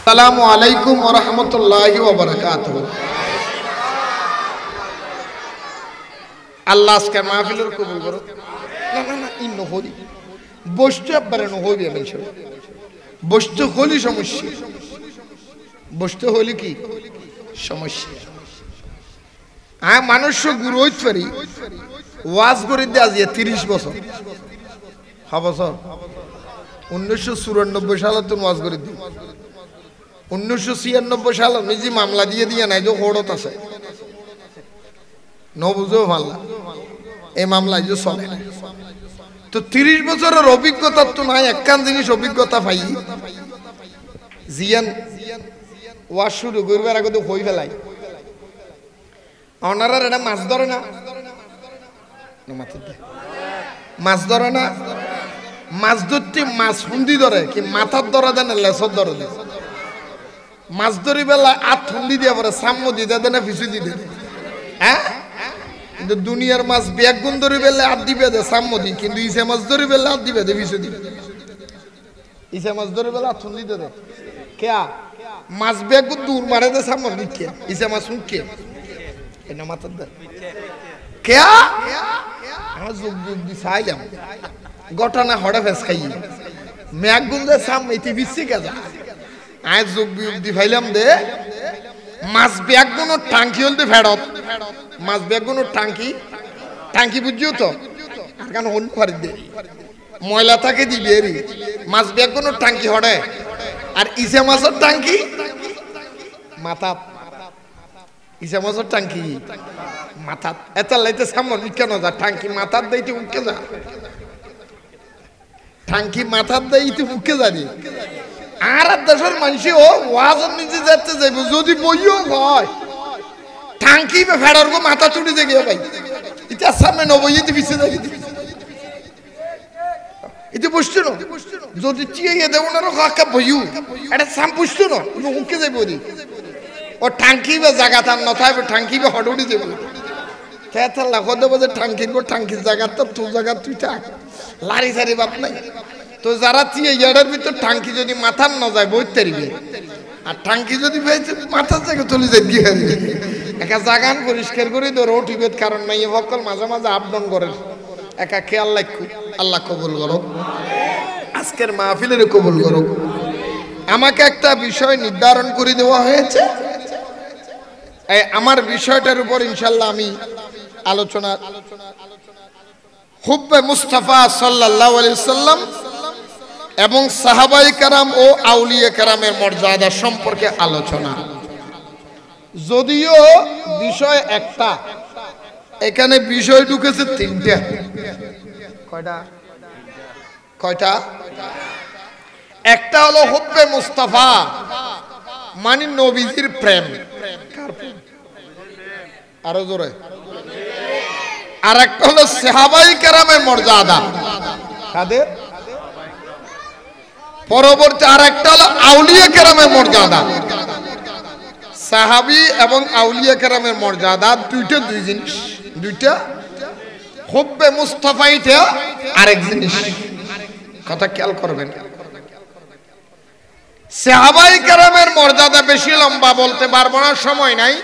আসসালামু আলাইকুম ওয়া রাহমাতুল্লাহি ওয়া বারাকাতুহু। আল্লাহ আজকে মাহফিলের কবুল করো। না না না ইন্ন হলি বস্তু একবারে ন হইবে না ইনশাআল্লাহ। বস্তু হলি সমস্যা, বস্তু হলি কি সমস্যা। মানুষ গুরু হইতে পারি ওয়াজ করে দিয়ে আজ 30 বছর বছর 1994 সালে তো ওয়াজ করে দিই। 1996 সালে নিজে মামলা দিয়ে নাই যে হড়ত আছে নবুঝো মামলা, এই মামলা যে চলে না। তো 30 বছরের অভিজ্ঞতা তো নাই, একখান জিনিস অভিজ্ঞতা পাই জিয়ান ওয়াজ শুরু করবার আগে তো হই ফেলাই ওনারা এটা মাছ ধরে না, মাছ ধরে না, মাছ ধরতে মাছ হুন্দি ধরে কি মাথার ধরা দেয় না লেসর ধরে দেয়। মাছ ধরি বেলা আট হুন্দি দিয়ে পরে সাম্য দিতে দেয় না পিছু দিতে দেয়। হ্যাঁ কিন্তু দুনিয়ার মাছ ব্যাগ গুণ ধরি বেলে আট দিবে দেয় সাম্য দি, কিন্তু ইসে মাছ ধরি বেলে আট দিবে দেয় পিছু দিবে। ইসে মাছ ধরি বেলা আট হুন্দি দেয় কেয়া মাছ ব্যাগ গুণ দূর মারে দেয় সাম্য নিচ্ছে ইসে মাছ মুখে এটা মাথার দেয় কেয়া। আমার যোগ যোগ দি চাইলাম ঘটনা হড়ে ফেস খাই ম্যাগ গুন্দে সাম এটি বিশ্বে গেছে। আয় যোগ বিয়োগ দি ফাইলাম দে মাছ ব্যাগ গুনো টাঙ্কি হলতে ফেরত, মাছ ব্যাগ গুনো টাঙ্কি টাঙ্কি বুঝিও তো আর কেন হন ফারি দে ময়লা থাকে দিবি এরি মাছ ব্যাগ গুনো টাঙ্কি হড়ে আর ইসে মাছের টাঙ্কি মাথা, ইসে মাছের টাঙ্কি মাথা এত লাইতে সামন কেন যা টাঙ্কি মাথার দেইতে উঠকে যা, টাঙ্কি মাথার দেইতে উঠকে যাবি। আর দেশের মানুষ ও ওয়াজের নিচে যেতে যাইব যদি বইও হয় টাঙ্কি ফেরার গো মাথা চুটি দেখে ভাই এটা সামনে নবই পিছিয়ে যাবি এটা বুঝছো না। যদি চিয়ে দেবো না কাকা বইও এটা সাম বুঝছো না উঠকে যাইব ও টাঙ্কি বা জায়গা তার নথায় টাঙ্কি বা হটুটি যাবো টাঙ্কির জায়গা তো তোর জায়গা তুই থাক লারি সারি বাপ নাই। তো যারা ইয়ারের ভিতর টাঙ্কি যদি মাথার না যায় বইতে পারবে, আর টাঙ্কি যদি মাথার জায়গা চলে যায় দিয়ে একা জাগান পরিষ্কার করে ধরো উঠিবের কারণ নাই ভক্কল মাঝে মাঝে আপডাউন করেন একা খেয়াল রাখু। আল্লাহ কবুল করো, আজকের মাহফিলের কবুল করো। আমাকে একটা বিষয় নির্ধারণ করে দেওয়া হয়েছে, আমার বিষয়টার উপর ইনশাল্লাহ আমি আলোচনা হুব্বে মুস্তাফা সাল্লাল্লাহু আলাইহি সাল্লাম এবং সাহাবায়ে কেরাম ও আউলিয়া কেরামের মর্যাদা সম্পর্কে আলোচনা। যদিও বিষয় একটা, এখানে বিষয় ঢুকেছে তিনটা। কয়টা কয়টা? একটা হলো হুব্বে মুস্তাফা মানে নবীজির প্রেম, আরো জোরে। আর একটা হলো সাহাবায়ে কেরামের মর্যাদা, কাদের? পরবর্তী আর একটা হলো আউলিয়া কেরামের মর্যাদা। সাহাবী এবং আউলিয়া কেরামের মর্যাদা দুইটা দুই জিনিস, দুইটা। হুব্বে মুস্তাফা এটা আরেক জিনিস, কথা খেয়াল করবেন। সাহাবায়ে কেরামের মর্যাদা বেশি লম্বা বলতে পারবো না, সময় নাই।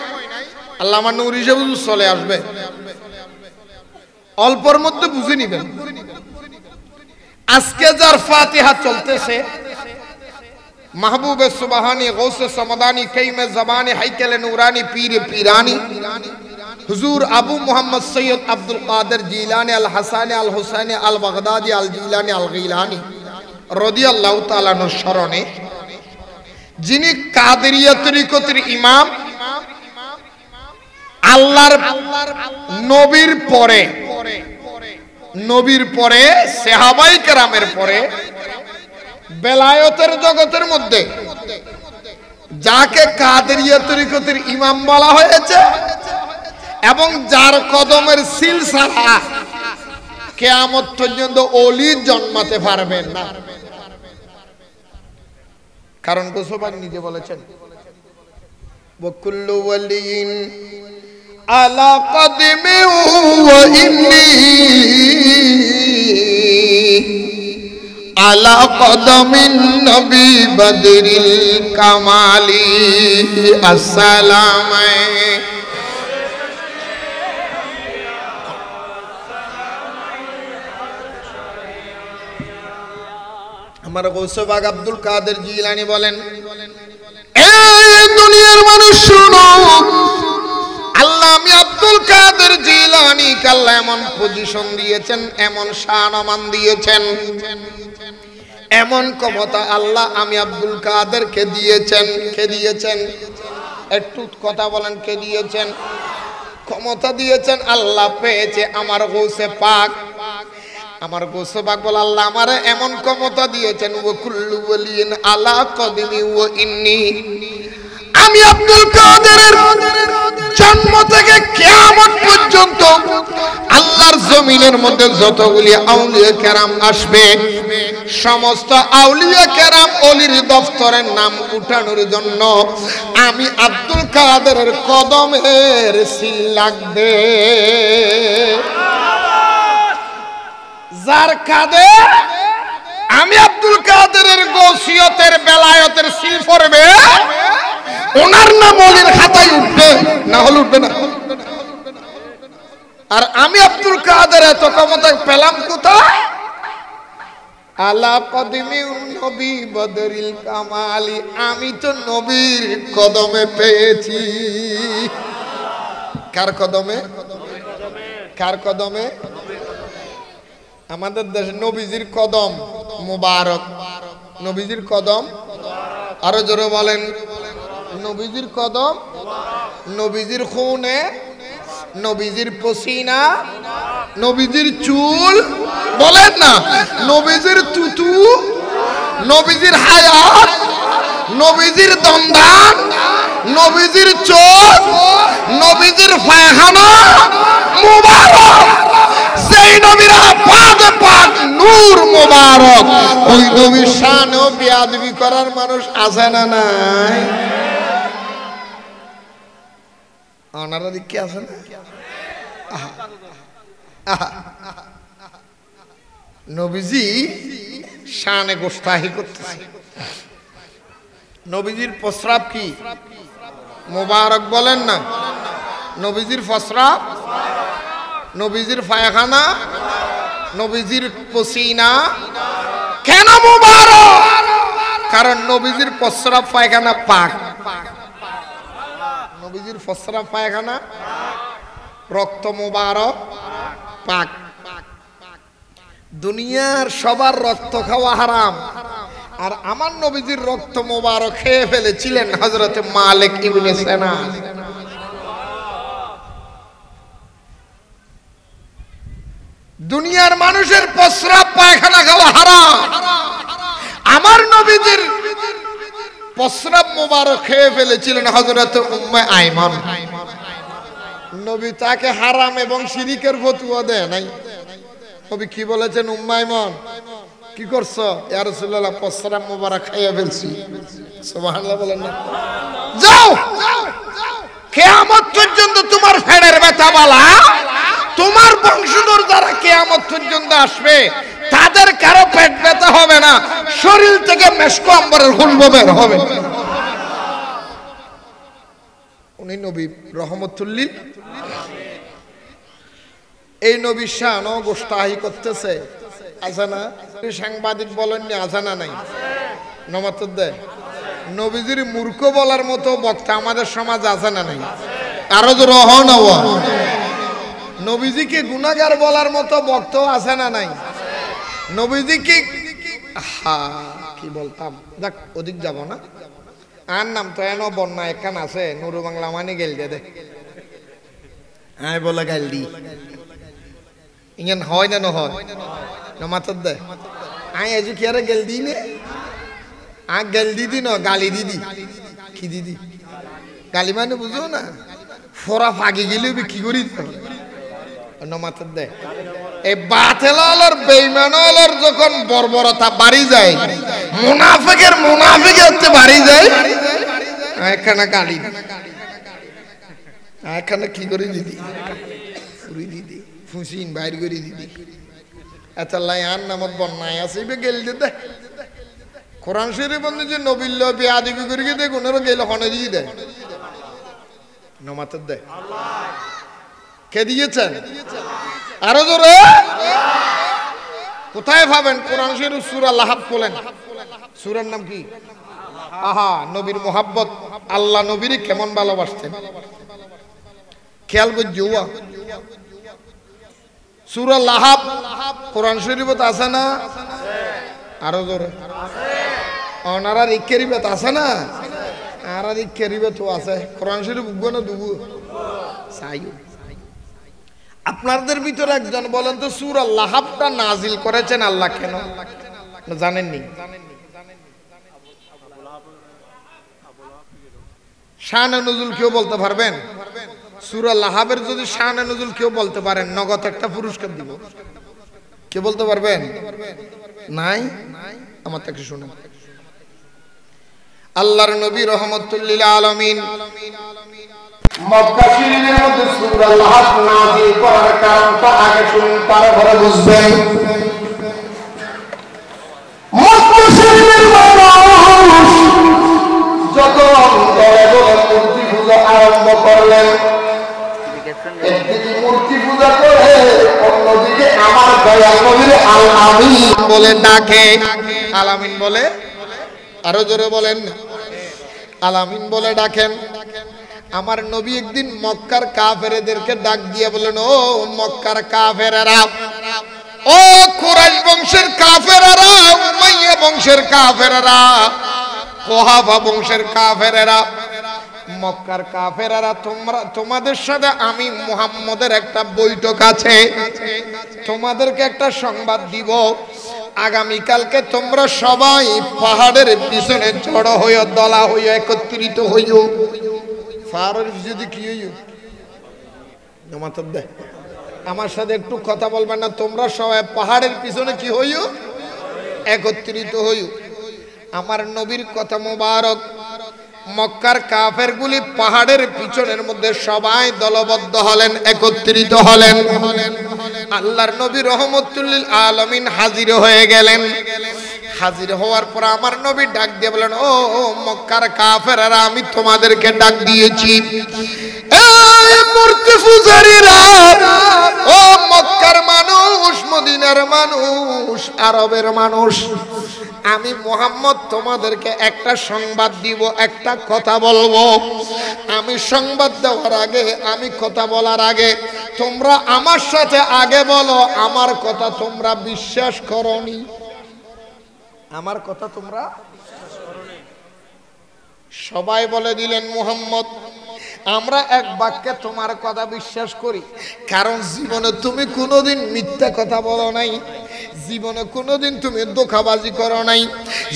আল্লামা নূর হিসেবে চলে আসবে, অল্পর মধ্যে বুঝে নিবেন। আজকে যার ফাতিহা চলতেছে মাহবুবে সুবহানি গৌসে সমদানি কাইমে জবানি হাইকেলে নুরানি পীর পীরানি হুজুর আবু মুহাম্মদ সৈয়দ আব্দুল কাদের জিলানি আল হাসানি আল হুসাইনি আল বাগদাদি আল জিলানি আল গিলানি রাদিয়াল্লাহু তাআলা আনহুর স্মরণে, যিনি কাদেরিয়া তরিকতের ইমাম, আল্লাহর নবীর পরে সাহাবায়ে কেরামের পরে বেলায়েতের জগতের মধ্যে যাকে কাদেরিয়া তরিকতের ইমাম বলা হয়েছে এবং যার কদমের সিলসিলা কিয়ামত পর্যন্ত ওলি জন্মাতে পারবেন না। কারণ গোসবান নিজে বলেছেন ওয়াকুল্লু ওয়ালিন আলা কদমি ওয়া ইন্নী আলা কদমিন নবী বদরিল কামালি আসসালাম আমার গৌসে পাক আব্দুল কাদের জিলানী বলেন এই দুনিয়ার মানুষ শুনো আল্লাহ আমি আব্দুল কাদের জিলানী আল্লাহ এমন পজিশন দিয়েছেন এমন শান দিয়েছেন এমন ক্ষমতা আল্লাহ আমি আব্দুল কাদেরকে দিয়েছেন কে দিয়েছেন একটু কথা বলেন কে দিয়েছেন ক্ষমতা দিয়েছেন আল্লাহ পেয়েছে আমার গৌসে পাক আমার গৌসে পাক বলে আল্লাহ আমারে এমন ক্ষমতা দিয়েছেন ওয়া কুল্লু ওয়ালিন আলা কদমি ওয়া ইন্নী আমি আব্দুল কাদেরের জন্ম থেকে কিয়ামত পর্যন্ত আল্লাহর জমিনের মধ্যে যতগুলি আউলিয়া কেরাম আসবে সমস্ত আউলিয়া কেরাম ওলির দফতরের নাম উঠানোর জন্য আমি আব্দুল কাদেরের কদমের সিল লাগবে যার কাঁধে আমি আব্দুল কাদেরের গৌসিয়তের বেলায়তের সিল পড়বে ওনার নাম ওলির খাতায় উঠবে না হলে উঠবে না আর আমি আব্দুল কাদের এত ক্ষমতা পেলাম কোথায় আলা কদমি নবী বদরিল কামালি আমি তো নবীর কদমে পেয়েছি কার কদমে কার কদমে আমাদের দেশে নবীজির কদম মুবারক নবীজির কদম আরো জোরে বলেন নবীজির কদম নবীজির খুনে নবীজির পসিনা নবীজির চুল বলেন না নবীজির তুতু নবীজির হায়াত নবীজির দমদান নবীজির চোখ নবীজির পায়খানা মুবারক সেই নবীর পাক পাক নূর মুবারক ওই নবীর শানও বেয়াদবি করার মানুষ আছে না নাই ওনারা দিকে আছে না নবীজি শানে গোস্তাহি করতেছে নবীজির প্রস্রাব কি মুবারক বলেন না নবীজির প্রস্রাব নবীজির পায়খানা নবীজির পসিনা কেন মুবারক কারণ নবীজির প্রস্রাব পায়খানা পাক নবীজির প্রস্রাব পায়খানা রক্ত মুবারক পাক দুনিয়ার সবার রক্ত খাওয়া হারাম আর আমার নবীজির রক্ত মুবারক খেয়ে ফেলেছিলেন হযরত মালিক ইবনে সিনান দুনিয়ার মানুষের প্রস্রাব পায়খানা খাওয়া হারাম আমার নবীজির প্রস্রাব মুবারক খেয়ে ফেলেছিলেন হযরত উম্মে আইমান নবী তাকে হারাম এবং শিরিকের ফতোয়া দেয় নাই নবী কি বলেছেন উম্মে আইমান কি করছো ইয়া রাসূলুল্লাহ প্রস্রাব মুবারক খেয়ে ফেলছি সুবহানাল্লাহ বলেন না যাও কিয়ামত পর্যন্ত তোমার ফেডের ব্যথা বালা তোমার বংশধর যারা কিয়ামত পর্যন্ত আসবে তাদের কারো পেট ব্যথা হবে না শরীর থেকে মেশকো আম্বরের খুশবু বের হবে উনি নবী রহমতুল লিল এই নবী শান ও গোস্তাহি করতেছে আছে না সাংবাদিক বলেন না আছে না নাই নমাতুদ দেয় নবীজির মূর্খ বলার মতো বক্তা আমাদের সমাজ আছে না নাই আরো তো রহন নবীজিকে গুনাহগার বলার মতো বক্তা আছে না নাই নবীজিকে কি বলতাম দেখ ওদিক যাব না আর নাম তো এনো বন্যা একখান আছে নুরু বাংলা মানে গেল দে আয় বলে গাইল দি ইঙ্গেন হয় না নহয় নমাতদ দে আয় এজু কি আরে গেল দি নে আ গেল দিদি ন গালি দিদি কি দিদি গালি মানে বুঝো না ফোরা ফাগি গেলে কি করি নমাতদ দে এই বাতেলার বেঈমানর যখন বর্বরতা বাড়ি যায় মুনাফিকের মুনাফিকত্ব বাড়ি যায় এখানে গালি এখানে কি করে দিদি ফুরি দিদি ফুসিন বাইর করে দিদি এত লাই আর নামত বন্যায় আছে গেল দে কোরআন শরীফ বন্ধু যে নবীর লো বেয়াদবি করে গিয়ে দেখ ওনারা গেলে হনে দিয়ে দেয় নমাতের দেয় কে দিয়েছেন আরো জোরে কোথায় পাবেন কোরআন শরীফ সূরা লাহাব বলেন সূরার নাম কি আহা নবীর মোহাব্বত আল্লাহ নবীর কেমন ভালোবাসতেন খেয়াল করছো সূরা লাহাব কোরআন শরীফত আছে না আরো জোরে ওনারা রিকেরিবেত আছে না আর রিকেরিবেত আছে কোরআন শরীফ বুঝবো না দুবু চাইও আপনাদের ভিতরে একজন বলেন তো সূরা লাহাবটা নাজিল করেছেন আল্লাহ কেন জানেননি শান নুজুল কেউ বলতে পারবেন সূরা লাহাবের যদি শান নুজুল কেউ বলতে পারেন নগদ একটা পুরস্কার দিব কে বলতে পারবেন নাই আমার থেকে শুনুন আল্লাহর নবী রাহমাতুল লিল আলামিন মক্কা শরীফের মধ্যে সূরা লাহাব নাযিল করার কারণটা আগে শুনুন তারপরে বুঝবেন মক্কা শরীফের মানুষ যখন দলে দলে মূর্তি পূজা আরম্ভ করলেন একদিকে মূর্তি পূজা করে অন্যদিকে আমার দয়াল নবীর আল আমিন বলে ডাকে আল আমিন বলে আরো জোরে বলেন আল আমিন বলে ডাকেন আমার নবী একদিন মক্কার কাফেরদেরকে ডাক দিয়ে বলেন ও মক্কার কাফেররা ও কুরাইশ বংশের কাফেররা উমাইয়া বংশের কাফেররা কুহাফা বংশের কাফেররা মক্কার কাফেররা তোমাদের সাথে আমি মুহাম্মদের একটা বৈঠক আছে তোমাদেরকে একটা সংবাদ দিব আগামী কালকে তোমরা সবাই পাহাড়ের পিছনে জড়ো হইও দলা হইও একত্রিত হইও ফারর যদি কি হইও নমাতব দে আমার সাথে একটু কথা বলবেন না তোমরা সবাই পাহাড়ের পিছনে কি হইও একত্রিত হইও আমার নবীর কথা মোবারক মক্কার কাফেরগুলি পাহাড়ের পিছনের মধ্যে সবাই দলবদ্ধ হলেন একত্রিত হলেন আল্লাহর নবী রাহমাতুল লিল আলামিন হাজির হয়ে গেলেন হাজির হওয়ার পর আমার নবী ডাক দিয়ে বলেন ও মক্কার কাফেররা আমি তোমাদেরকে ডাক দিয়েছি এই মূর্তি পূজারীরা ও মক্কার মানুষ মদিনার মানুষ আরবের মানুষ আমি মুহাম্মদ তোমাদেরকে একটা সংবাদ দিব একটা কথা বলবো আমি সংবাদ দেওয়ার আগে আমি কথা বলার আগে তোমরা আমার সাথে আগে বলো আমার কথা তোমরা বিশ্বাস করনি আমার কথা তোমরা সবাই বলে দিলেন মুহাম্মদ আমরা এক বাক্যে তোমার কথা বিশ্বাস করি কারণ জীবনে তুমি কোনোদিন মিথ্যা কথা বলো নাই জীবনে কোনোদিন তুমি ধোঁকাবাজি করো নাই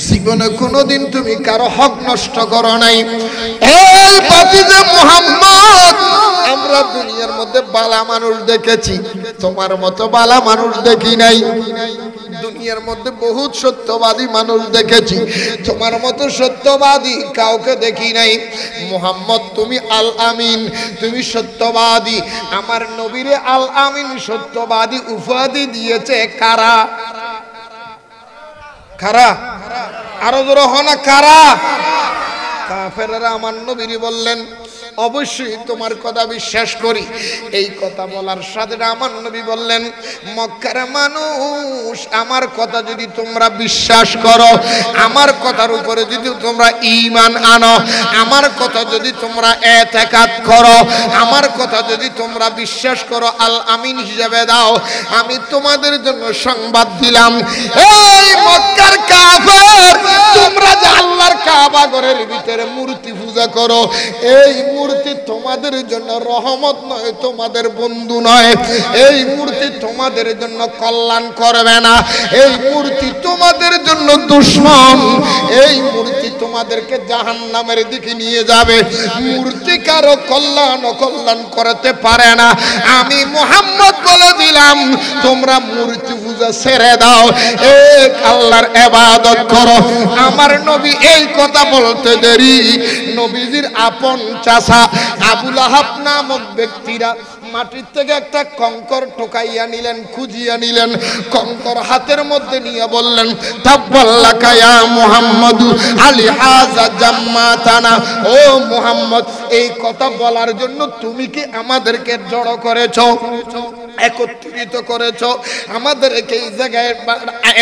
জীবনে কোনোদিন তুমি কারো হক নষ্ট করো নাই এই বাতিজা মুহাম্মদ আমরা দুনিয়ার মধ্যে বালা মানুষ দেখেছি তোমার মতো বালা মানুষ দেখি নাই দুনিয়ার মধ্যে বহুত সত্যবাদী মানুষ দেখেছি তোমার মতো সত্যবাদী কাউকে দেখি নাই মুহাম্মদ তুমি আল আমিন তুমি সত্যবাদী আমার নবীরে আল আমিন সত্যবাদী উপাধি দিয়েছে কারা কারা আরো জোরে হনা কারা কাফেররা আমার নবীরে বললেন অবশ্যই তোমার কথা বিশ্বাস করি এই কথা বলার সাথে আমার নবী বললেন মক্কার মানুষ আমার কথা যদি তোমরা বিশ্বাস করো আমার কথার উপরে যদি তোমরা ঈমান আনো আমার কথা যদি তোমরা ইতিকাদ করো আমার কথা যদি তোমরা বিশ্বাস করো আল আমিন হিসেবে দাও আমি তোমাদের জন্য সংবাদ দিলাম এই মক্কার কাফের তোমরা যে আল্লাহর কাবা ঘরের ভিতরে মূর্তি পূজা করো এই মূর্তি তোমাদের জন্য রহমত নয় তোমাদের বন্ধু নয় এই মূর্তি তোমাদের জন্য কল্যাণ করবে না এই মূর্তি তোমাদের জন্য দুশমন এই মূর্তি তোমাদেরকে জাহান্নামের দিকে নিয়ে যাবে মূর্তি কারো কল্যাণ অকল্যাণ করতে পারে না আমি মুহাম্মদ বলে দিলাম তোমরা মূর্তি পূজা ছেড়ে দাও এক আল্লাহর ইবাদত করো আমার নবী এই কথা বলতে দেরি নবীজির আপন চাচা আবু লাহাব নামক ব্যক্তিরা মাটির থেকে একটা কঙ্কর টোকাইয়া নিলেন, খুঁজিয়া নিলেন, কঙ্কর হাতের মধ্যে নিয়ে বললেন তাব্বাল্লাকা ইয়া মুহাম্মাদু আলি হাযা জাম্মাতানা, ও মুহাম্মদ এই কথা বলার জন্য তুমি কি আমাদেরকে জড়ো করেছো, একত্রিত করেছো, আমাদেরকে এই জায়গায়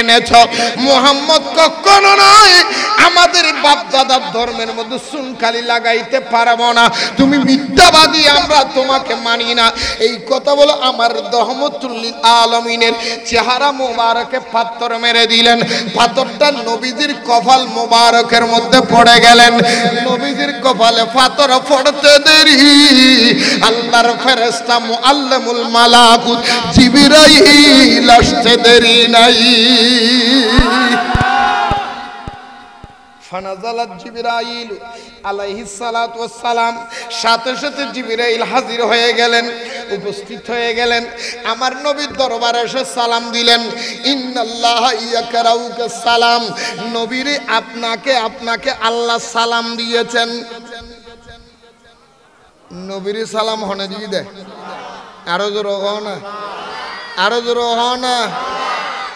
এনেছো? মুহাম্মদ কখনো নয়, আমাদের বাপ দাদার ধর্মের মধ্যে সুনকালি লাগাইতে পারবো না, তুমি মিথ্যাবাদী, আমরা তোমাকে মানি না। এই কথা বলে আমার রহমতুল লিল আলামিনের চেহারা মোবারকে পাথর মেরে দিলেন। পাথরটা নবীজির কপাল মোবারকের মধ্যে পড়ে গেলেন। নবীজির কপালে পাথর পড়তে দেরি আল্লাহর ফেরেশতা মুআল্লিমুল মালাকুত জিবরাইল আসতে দেরি নাই। ফানাজালাত জিবরাইল আলাইহিস সালাতু ওয়াস সালাম, সাথে সাথে জিবরাইল হাজির হয়ে গেলেন, উপস্থিত হয়ে গেলেন, আমার নবীর দরবারে এসে সালাম দিলেন। ইন্নাল্লাহা ইয়াকরাউকা সালাম, নবীরে আপনাকে আল্লাহ সালাম দিয়েছেন। নবীরে সালাম হনে দিয়ে দেয়, আরো জোর হও না, আরো জোর হও না,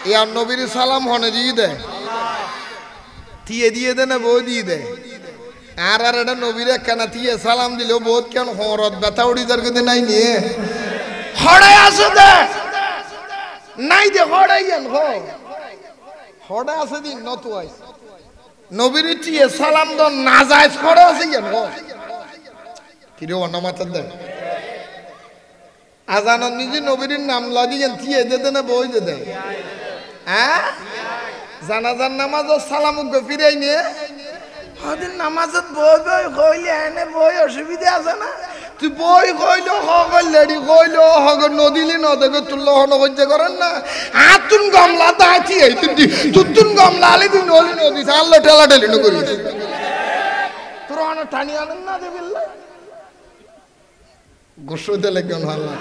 ইয়ার নবীরে সালাম হনে দিয়ে দেয়, তিয়ে দিয়ে দে না বই দিয়ে দেয়। আর এটা নবীরে কেন তিয়ে সালাম দিলেও বহুত কেন হরত ব্যথা উড়ি যার কিন্তু নাই নিয়ে হড়াই আছে দে নাই দে হড়াই গেল হড়া আছে দিন নতু আইস নবীরে তিয়ে সালাম দন না যায় হড়া আছে গেল কিরে অন্য মাথার দে আজানন নিজে নবীর নাম লাগিয়ে তিয়ে দে না বই দে দেয়। হ্যাঁ জানাজার নামাজ সালাম ফিরাই নিয়ে হদিন নামাজত বই বই কইলে এনে বই অসুবিধা আছে না, তুই বই কইলো হগলেডি কইলো হগ নদীলি নদে তুললো হন হইতে করেন না আতুন গামলা দাঁতি এই তুতুন গামলা আলি তুই নলি নদী আল্লাহ ঠেলা ঠেলি ন করিস তোর অন টানি আনেন না দে বিল্লা গোসল দিলে কেন আল্লাহ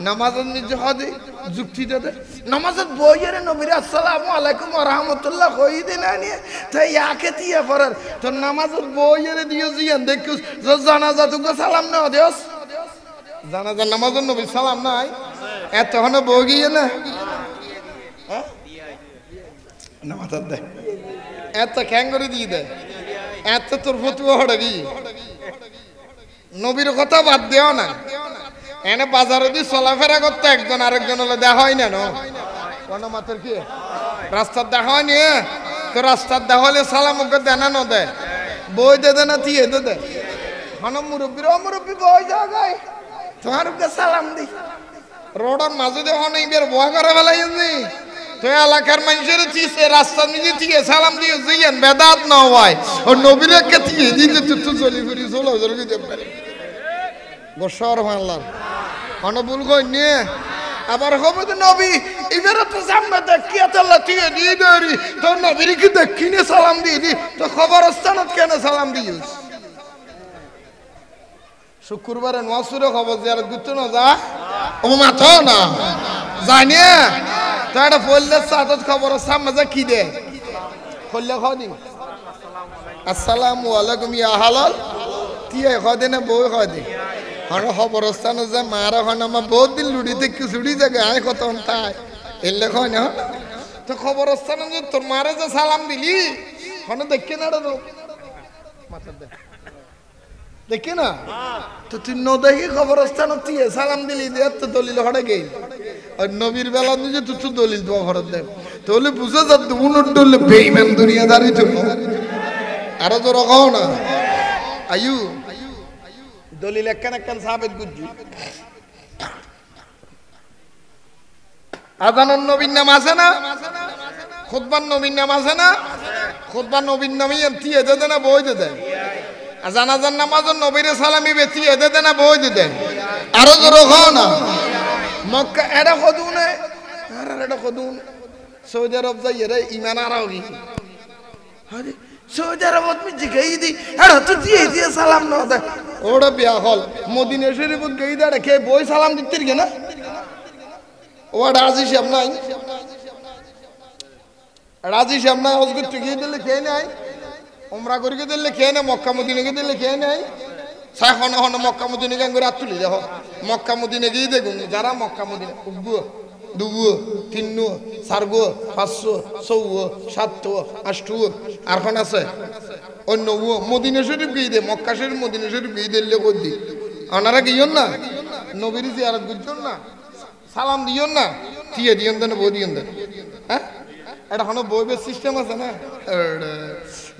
নামাজের নিজে হদে যুক্তিটা দে নামাজের বইয়ের নবীর আসসালামু আলাইকুম ওয়া রাহমাতুল্লাহ কই দেন আনিয়ে তাই ইয়াকে দিয়ে পড়ার তোর নামাজের বইয়ের দিও জিয়ান দেখিস জানাজা তুকে সালাম না দেস জানাজা নামাজের নবী সালাম নাই এত হনে বই গিয়ে না হ্যাঁ নামাজের দে এত ক্যাং করে দিয়ে দে এত তোর ফতুয়া হড়ে গি নবীর কথা বাদ দেও না এনে বাজারে দিয়ে চলাফেরা করতে একজন আরেকজন হলে দেখা হয় না মাথার কি রাস্তার দেখা হয়নি তো রাস্তার দেখা হলে সালাম ওকে দেনা ন দেয় বই দে না তিয়ে দে হন মুরব্বীর মুরব্বী বই জায়গায় তোমার ওকে সালাম দি রোডের মাঝে দিয়ে হন বের বয়া করে ফেলাই তো এলাকার মানুষের চিসে রাস্তার নিজে দিয়ে সালাম দিয়ে জিয়েন বেদাত না হয় ও নবীরে কে দিয়ে দিতে তুই চলি ফিরি চলো চলে দিতে পারে গোসর মাল্লার অনবুল কই নিয়ে আবার হবে তো নবী এবারে তো সামনে দেখিয়া চল্লা তুই দিয়ে দেরি তোর নবীর কি দেখিনি সালাম দিয়ে দি তো খবরস্থানত কেন সালাম দিস শুক্রবারে নোয়াসুরে খবর জিয়ারত করতে না যা ও মাথা না জানিয়ে তো একটা বললে সাদত খবর সামনে যা কি দে বললে খদিন আসসালামু আলাইকুম ইয়া হালাল তিয়ে খদে না বই খদে হন খবরস্থান যে মারা হন আমার বহুত দিন লুড়িতে কিছুড়ি জায়গায় আয় কত তাই এলে হয় না তো খবরস্থান যে তোর মারে যে সালাম দিলি হন দেখে না দেখে না তো তুই ন দেখি খবরস্থান তুই সালাম দিলি দিয়ে তো দলিল হড়ে গেই আর নবীর বেলা নিজে তুই দলিল তোমার ঘরের দেব তাহলে বুঝে যা উনুর ডলে বেইমান দুনিয়াদারি তো আরো তো রকম না আয়ু দলিল একখান সাবেত গুজি আজানুন নবীর নাম আছে না খুতবার নবীর নাম আছে না খুতবার নবীর নামই তিয়ে দে না বই দে দেয় জানাজার নামাজের নবীরে সালামি বেতিয়ে দে না বই দে দেয় আরো জোর খাও না মক্কা এটা কদুন আর এটা কদুন সৌদি আরব যাই রে ইমান আরাও কি সৌদি আরবত মি জিগাই দি আর তো দিয়ে সালাম না দে ওটা বিয়া হল মদিনা শরীফত গই দা কে বই সালাম দিতে গে না ওটা রাজি সাহেব নাই রাজি সাহেব নাই হজরত গিয়ে দিলে কে নাই উমরা করিকে দিলে কে না মক্কা মদিনাকে দিলে কে নাই সাই হন হন মক্কা মদিনা গান করে তুলি দেখো মক্কা মদিনা গিয়ে দেখুন যারা মক্কা মদিনা উগ্গুয় দুগুয় তিন্নুয় চারগুয় পাঁচশো চৌয় সাতশো আষ্টুয় আর খন আছে অন্য মদিনা শরীফ গিয়ে দে মক্কা শরীফ মদিনা শরীফ গিয়ে দিলে কই দি ওনারা গিয়েন না নবীর জিয়ারত করছেন না সালাম দিয়েন না দিয়ে দিয়েন দেন বই দিয়েন দেন হ্যাঁ এটা হলো বইবের সিস্টেম আছে না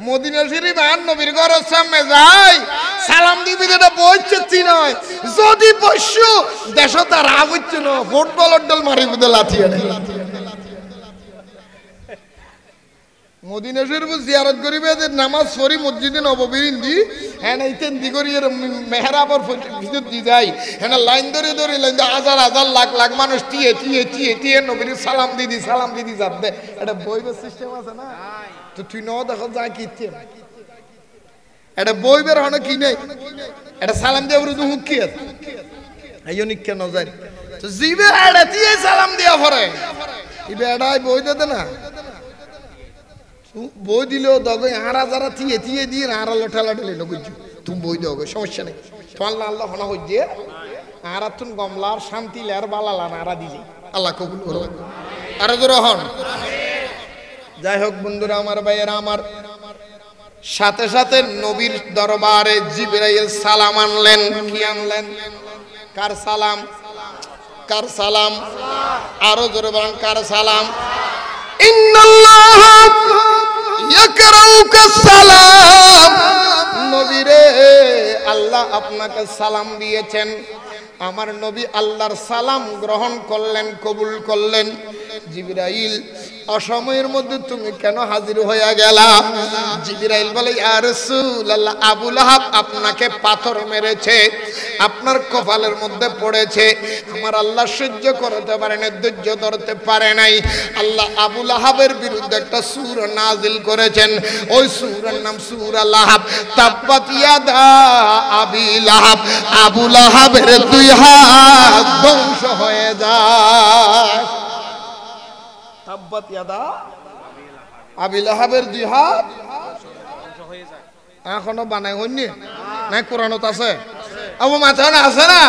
মদিনা শরীফ আর নবীর ঘরের সামনে যাই সালাম দিবি এটা বইছে চিনয় যদি বৈশ্য দেশ তার রাগ হচ্ছে না ফুটবলের দল মারি বুঝে লাথিয়ে নেয় মদিনা শরীফ জিয়ারত করিবে যে নামাজ পড়ি মসজিদে নববীর ইন্দি হ্যাঁ এইতেন দি করি মেহরাবর ভিতর দি যাই হ্যাঁ লাইন ধরে লাইন হাজার হাজার লাখ লাখ মানুষ টিয়ে নবীর সালাম দিদি যাবে এটা বইবের সিস্টেম আছে না তো তুই ন দেখো যা কি এটা বইবের হন কি নেই এটা সালাম দিয়ে বলে হুক কি আছে এই নিকে নজারি তো জিবে এটা দিয়ে সালাম দিয়া পরে ইবে এটাই বই দে না বই দিলেও দগে হারা যারা থিয়ে দিয়ে হারা লঠালাঠালি নগুজু তুমি বই দগে সমস্যা নেই তোমার আল্লাহ হনা হই দিয়ে হারা তুন গমলার শান্তি লের বালালা হারা দিয়ে আল্লাহ কবুল করো আরো জোরে হন যাই হোক বন্ধুরা আমার ভাইয়েরা আমার সাথে সাথে নবীর দরবারে জিবরাইল সালাম আনলেন কি আনলেন কার সালাম আরো জোরে বলেন কার সালাম ইন্নাল্লাহ ইয়াকরাউকা সালাম নবীরে আল্লাহ আপনাকে সালাম দিয়েছেন আমার নবী আল্লাহর সালাম গ্রহণ করলেন কবুল করলেন জিবরাইল অসময়ের মধ্যে তুমি কেন হাজির হয়ে গেলা জিবরাইল বলে ইয়া রাসূলুল্লাহ আবু লাহাব আপনাকে পাথর মেরেছে আপনার কপালের মধ্যে পড়েছে আমার আল্লাহ সহ্য করতে পারে না ধৈর্য ধরতে পারে নাই আল্লাহ আবু লাহাবের বিরুদ্ধে একটা সূরা নাজিল করেছেন ওই সূরার নাম সূরা লাহাব তাব্বাত ইয়াদা আবি লাহাব আবু লাহাবের দুই হাত ধ্বংস হয়ে যায় তাব্বাত ইয়াদা আবি লাহাবের দুই হাত ধ্বংস হয়ে যায় এখনো বানাই হয়নি না কোরআনত আছে আবু মাথায় না আছে না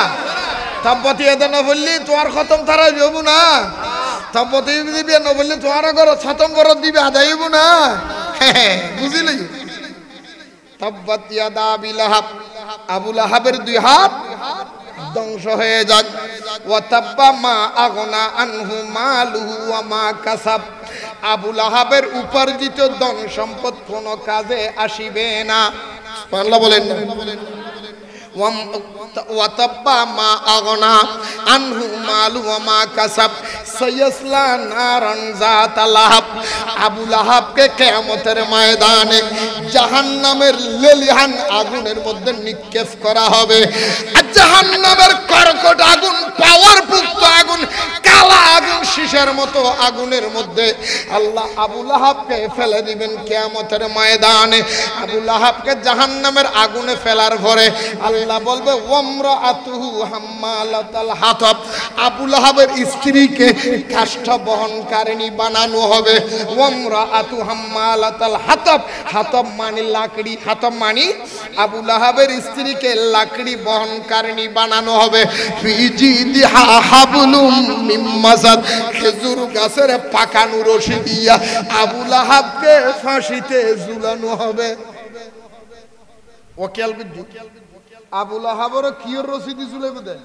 তাব্বাত ইয়াদা না বললি তোমার খতম তারা যাব না তাব্বাত দিবি না বললি তোমার ঘর খতম করে দিবে আদায় হইব না বুঝিলি তাব্বাত ইয়াদা আবি লাহাব আবু লাহাবের দুই হাত ধ্বংস হয়ে যাক ওয়া তাব্বা মা আগনা আনহু মালুহু ওয়া মা কাসাব আবু লাহাবের উপার্জিত ধন সম্পদ কোনো কাজে আসিবে না সুবহানাল্লাহ বলেন ওয়া তাব্বা মা আগনা আনহু মালুহু ওয়া মা কাসাব সায়াসলা নারান যাতা লাহাব আবু লাহাবকে কিয়ামতের ময়দানে জাহান্নামের লেলিহান আগুনের মধ্যে নিক্ষেপ করা হবে আর জাহান্নামের কর্কট আগুন পাওয়ারযুক্ত আগুন কালা আগুন শীষের মতো আগুনের মধ্যে আল্লাহ আবু লাহাবকে ফেলে দিবেন কিয়ামতের ময়দানে আবু লাহাবকে জাহান্নামের আগুনে ফেলার পরে আল্লাহ বলবে ওয়ামরাআতুহু হাম্মালাতাল হাতাব আবু লাহাবের স্ত্রীকে কাষ্ঠ বহনকারিণী বানানো হবে ওয়ামরাআতু হাম্মালাতাল হাতাব হাতাব মানে লাকড়ি হাতাব মানে আবু লাহাবের স্ত্রীকে লাকড়ি বহনকারিণী বানানো হবে ফি জিদিহা হাবলুম মিন মাসাদ খেজুর গাছের পাকানো রশি দিয়া আবু লাহাবকে ফাঁসিতে ঝুলানো হবে ওকেল বিদ্যুৎ আবু লাহাবের কিয়র রশি দি ঝুলাইবে দে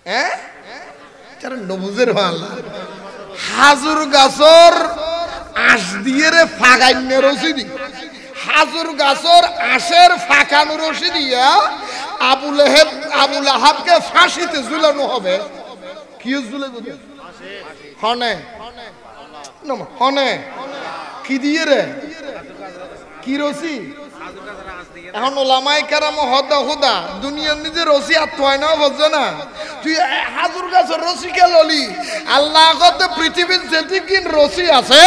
হ্যাঁ তার নবুজের আল্লাহ হাজুর গাছর আঁশ দিয়ে রে ফাগাইনে রশি দি হাজুর গাছর আঁশের ফাঁকানো রশি দিয়া আবু লাহাবকে ফাঁসিতে ঝুলানো হবে কি ঝুলাইবে দে হনে হনে কি দিয়ে রে কি রশি এখন ওলামায়ে কেরাম হদা হুদা দুনিয়ার নিজে রশি আর তোয় না বুঝছো না তুই হাজুর গাছের রশি কে ললি আল্লাহ কত পৃথিবীর যেতিকিন রশি আছে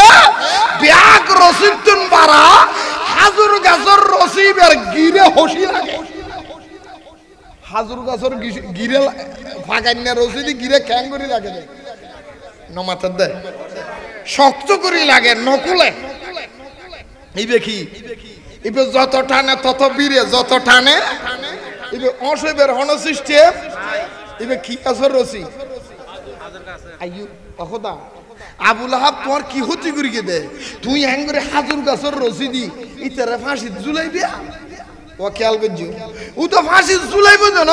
ব্যাগ রশি তুন বাড়া হাজুর গাছের রশি বের গিরে হসি লাগে হাজুর গাছের গিরে ফাগাইনা রশি দি গিরে ক্যাং করে লাগে নমাতে দে শক্ত করে লাগে নকুলে এই দেখি এবার যত টানে তত বীরে যত টানে ইবে অসবের হন সিস্টেম ইবে কি আসর রসি আইয়ু অখদা আবুল আহাব তোমার কি হতি করিকে দে তুই হ্যাং করে হাজুর গাছর রসি দি ইতারে ফাঁসি ঝুলাইবে ও খেয়াল করছো ও তো ফাঁসি ঝুলাইব যেন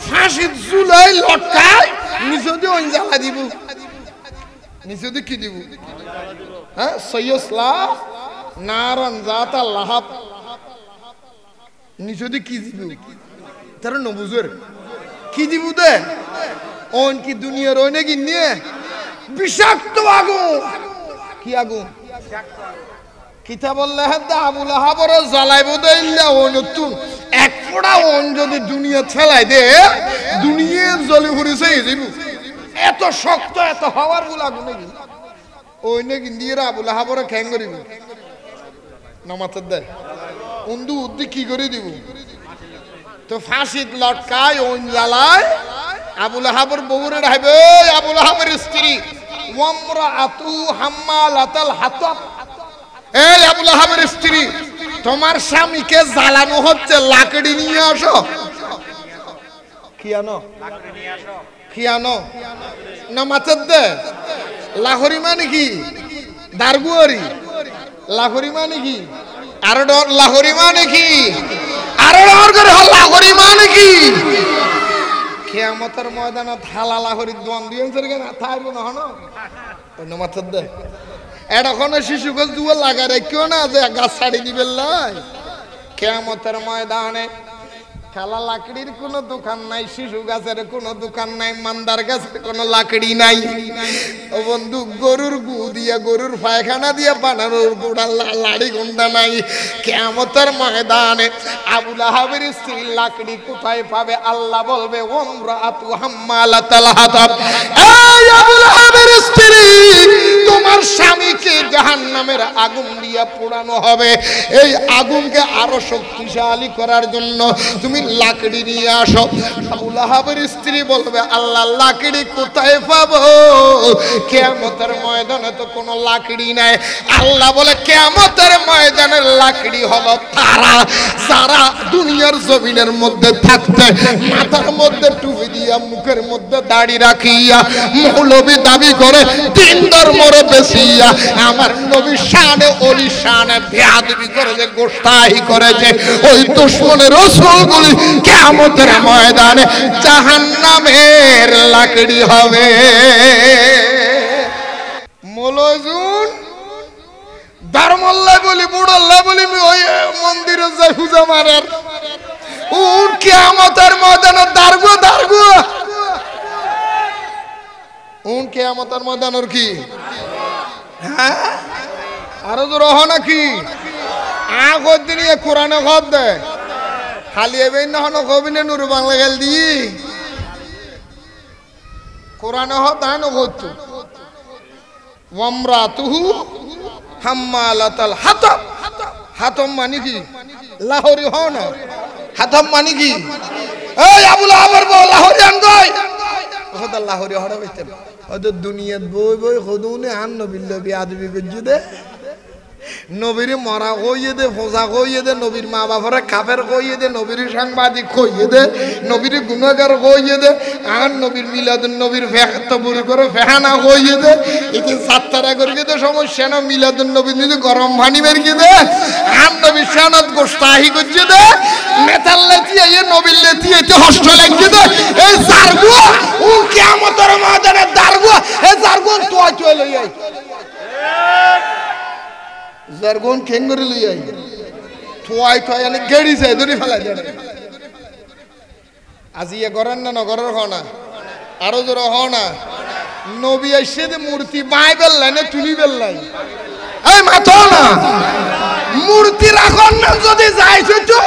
ফাঁসি ঝুলাই লটকায় নিচে দিয়ে ওই জ্বালা দিব নিচে দিয়ে কি দিব হ্যাঁ সৈয়সলা নারান জাতা লাহাব নিচে দিয়ে কি দিব তারা নবুজের কি দিব দে ওন কি দুনিয়ার ওই নাকি নিয়ে বিষাক্ত আগুন কি আগুন কিতাব আল্লাহ আবুল আহাবর জ্বালাইব দেইল্লা ও নতুন এক ফোঁটা ওন যদি দুনিয়া ছেলাই দে দুনিয়া জ্বলে ঘুরেছে এত শক্ত এত হওয়ার বলে আগুন নাকি ওই নাকি দিয়ে আবুল আহাবর খ্যাং করিব নামাতের দেয় উন্দু উদ্দি কি করে দিব তো ফাঁসিত লটকায় ওন জ্বালায় আবুল আহাবর বউরে রাখবে আবুল আহাবের স্ত্রী ওয়ামরাআতু হাম্মালাতাল হাতাব এই আবুল আহাবের স্ত্রী তোমার স্বামীকে জ্বালানো হচ্ছে লাকড়ি নিয়ে আসো কি আনো লাকড়ি নিয়ে আসো কি আনো না মাছের দে লাহোরি মানে কি দারগুয়ারি লাহোরি মানে কি আর ডর লাহোরি মানে কি আর ডর করে লাহোরি মানে কি কিয়ামতের ময়দানে থালা লাহোরি দোয়ান দিয়েছে কেন থাইব না হনো না মাছের দে এখন শিশু গাছ দুয়া লাগা রেখেও না যে গাছ ছাড়ি দিবেন লাই কিয়ামতের ময়দানে খেলা লাকড়ির কোনো দোকান নাই শিশু গাছের কোনো দোকান নাই মান্দার গাছের কোনো লাকড়ি নাই ও বন্ধু গরুর গু দিয়া গরুর পায়খানা দিয়া বানানোর গোড়া লাড়ি গুন্ডা নাই কিয়ামতের ময়দানে আবুল আহাবের স্ত্রী লাকড়ি কোথায় পাবে আল্লাহ বলবে ওমরাআতু হাম্মালাতাল হাতাব এই আবুল আহাবের স্ত্রী তোমার স্বামীকে জাহান্নামের আগুন দিয়া পোড়ানো হবে এই আগুনকে আরো শক্তিশালী করার জন্য তুমি লাকড়ি নিয়ে আসো আবুল আহাবের স্ত্রী বলবে আল্লাহ লাকড়ি কোথায় পাবো কিয়ামতের ময়দানে তো কোনো লাকড়ি নাই আল্লাহ বলে কিয়ামতের ময়দানের লাকড়ি হলো তারা যারা দুনিয়ার জমিনের মধ্যে থাকতে মাথার মধ্যে টুপি দিয়া মুখের মধ্যে দাড়ি রাখিয়া মৌলবী দাবি করে তিন ধর্মরে বেশিয়া আমার নবী শানে ওলি শানে বেয়াদবি করে যে গোস্তাহি করেছে ওই দুশমনের রাসূলগুলি কিয়ামতের ময়দানে জাহান্নামের লাকড়ি হবে মলজুন ধর্মল্লাহ বলি বুড়াল্লাহ বলি ওই মন্দিরে যাই পূজা মারার উন কিয়ামতের ময়দানে দারগো দারগো উন কিয়ামতের ময়দানের কি হ্যাঁ আরো তো রহ নাকি আগর দিন কোরআনে ঘর দেয় খালি এবেন না হন কবিনে নুর বাংলা গেল দি কোরআনে হ তাই নগত ওয়ামরাতুহু হাম্মালাতাল হাতাব হাতম মানে কি লাহোরি হ না হাতম মানে কি এই আবুল আহাবের বউ লাহোরি আনগই খোদা লাহোরি হড়া হইতে ওদ দুনিয়াত বই বই খোদুনে আন নবিল্লা বিয়াদবি গজ্জু দে নবীর মরা কইয়ে দে ফোজা কইয়ে দে নবীর মা বাবারে কাফের কইয়ে দে নবীর সাংবাদিক কইয়ে দে নবীর গুনাহগার কইয়ে দে আর নবীর মিলাদুন নবীর ফেহতবুর করে ফেহানা কইয়ে দে এতে সাত্তারা করিয়ে দে সমস্যা না মিলাদুন নবীর নিতে গরম পানি বেরিয়ে দে আর নবীর শানত গোস্তাহি করিয়ে দে মেতাল লেতি এই নবীর লেতি এতে হস্ত লাগিয়ে দে এই জারগো ও কিয়ামতের ময়দানে দারগো এই জারগো তুই লই আই জারগোন খেঙ্গরি লই আই থোয়াই থোয়াই আনি গেড়ি যায় ধরে ফেলা যায় আজিয়া গরেন না নগরের হ না আরো জোর হ না নবী এসে যে মূর্তি বাই বেললাই না তুলি বেললাই এই মাথা না মূর্তি রাখন না যদি যাইছো তো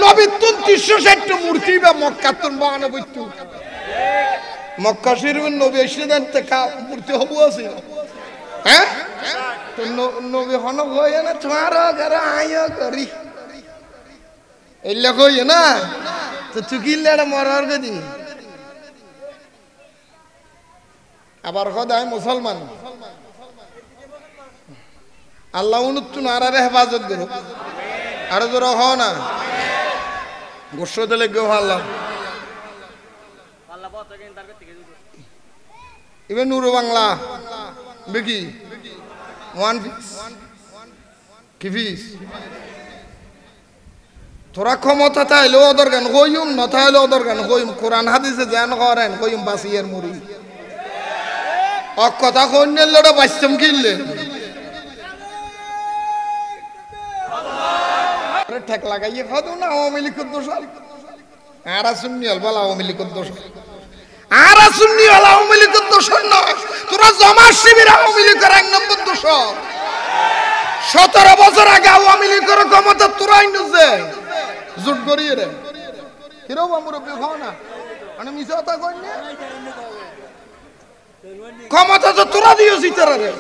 নবী ৩৬৬০ মূর্তি বা মক্কা তুন ৯২ মক্কা শরীফের নবী এসে দেন তে মূর্তি হবু আছে হ্যাঁ তো নবী হন কইে না তোমার ঘরে আয় করি এলে কইে না তো চুকিলে মরার গদি আবার খোদায় মুসলমান আল্লাহ উন্নতুন আর হেফাজত করুক আরো জোর হ না গোস্ব দিলে কেউ হারলাম এবার নুরো বাংলা বেকি ওয়ান পিস কি পিস তোরা ক্ষমতা চাইলেও ওদের গান কইম না চাইলেও ওদের গান কইম কোরআন হাদিসে যেন করেন কইম বাসিয়ার মুড়ি কথা কইলে ওটা বাঁচতাম কিনলে ঠেক লাগাইয়ে খাদো না আওয়ামী লীগের দোষ আর শুননি বলা আওয়ামী লীগের দোষ আর শুননি আওয়ামী লীগের দোষ নয় তোরা জমা শিবির আওয়ামী লীগের 1 নম্বর দোষ 17 বছর আগে আওয়ামী লীগের ক্ষমতা তোরাই নিজে জোট করিয়ে রে কিরম মুরব্বী খাও না মানে মিছা কথা কই না ক্ষমতা তো তোরা দিয়েছিস তারা রে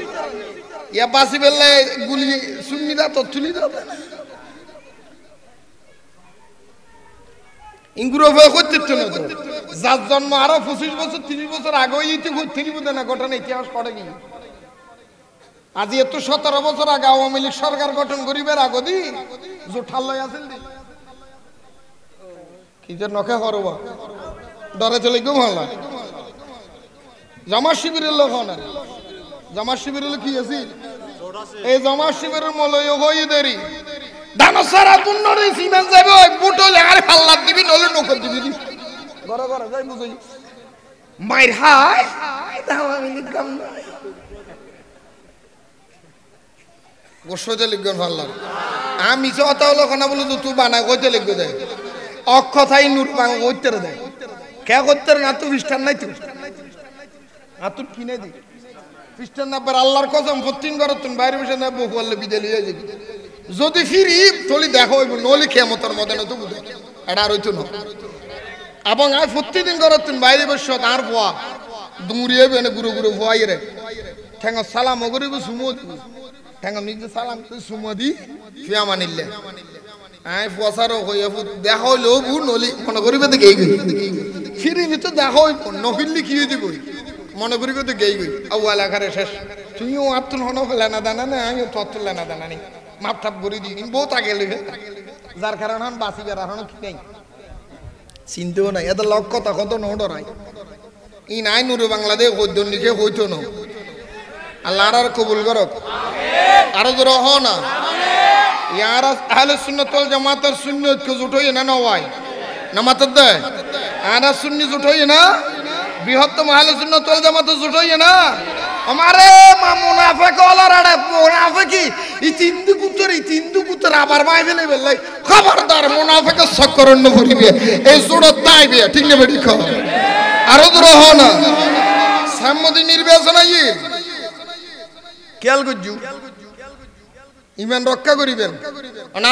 ইয়া বাসি বেলে গুলি সুন্নিরা তো তুলি দাও ইংগুরো হয়ে করতে না তো যার জন্ম আরো 25 বছর 30 বছর আগে ইতি ঘুরতে বুঝে না ঘটনা ইতিহাস পড়ে কি আজ এত 17 বছর আগে আওয়ামী লীগ সরকার গঠন করিবার আগে দি জোঠাল লই আছিল দি কি যে নখে হরবা ডরে চলে গো হলা জামা শিবিরের লোক না জামা শিবিরের কি আছে এই জামা শিবিরের মলয় হই দেরি দানসারা পুন্নরে সিমেন্ট যাবে ওই বুটলে আর ফাল্লা দিবি নলে নকল দিবি গড় গড় যাই বুঝই মাইর হাই দাও আমি লিখলাম না গোসতে লিখবেন ফাল্লা আমি কথা হলো কোনা বলে তুই বানা কইতে লিখবে দেয় অক্ষথাই নুট পাং কইতে দেয় কে করতে না তুই খ্রিস্টান নাই তুই আতুর কিনে দি খ্রিস্টান না বার আল্লাহর কসম প্রতিদিন করে তুমি বাইরে বসে না বহু আল্লাহ বিদে লিয়ে যাবি যদি ফিরি তলি দেখো হইব নলি কিয়ামতের ময়দানে তো বুঝো এটা আর হইতো না এবং আই প্রতিদিন করে তুমি বাইরে বসে আর ভুয়া দুমুরিয়ে বেনে গুরু গুরু ভুয়াই রে ঠেঙ্গ সালাম করিব সুমো দিব ঠেঙ্গ নিজে সালাম করে সুমো দি ফিয়া মানিলে আই ফসারও হইয়া দেখা হইলো বু নলি মনে করিবে তো গেই গই ফিরি তো দেখা হইব নফিল্লি কি দিব মনে করি তো গেই গই আউয়াল আকারে শেষ তুমিও আত্মন হন ফেলে না দানা না আমিও তত্ত্ব লেনা দানা নেই মাপ টাপ করে দিই বহুত আগে লইবে যার কারণে হন বাসি বেড়া হন কি নাই চিনতেও নাই এত লক কথা কত ন ডরাই ই নাই নুরু বাংলাদেশ হইত নিকে হইতো ন আল্লাহ আর কবুল করক আরো জোর হ না ইয়ার আহলে সুন্নাত ওয়াল জামাতের সুন্নাত কে জুটোই না নওয়াই নামাত দে আর সুন্নি জুটোই না বৃহত্তম আহলে সুন্নাত ওয়াল জামাত জুটোই না আমারে মা মুনাফিক ওলারা মুনাফিকি ই তিন্দু কুতর আবার মাই ফেলে বেলাই খবরদার মুনাফিকের চক্করন্য করিবে এই জোড়ত দাইবে ঠিক না বেটি খ আরো দূর হ না সাম্মতি নির্বাচন আই খেয়াল করজু ইমান রক্ষা করিবেন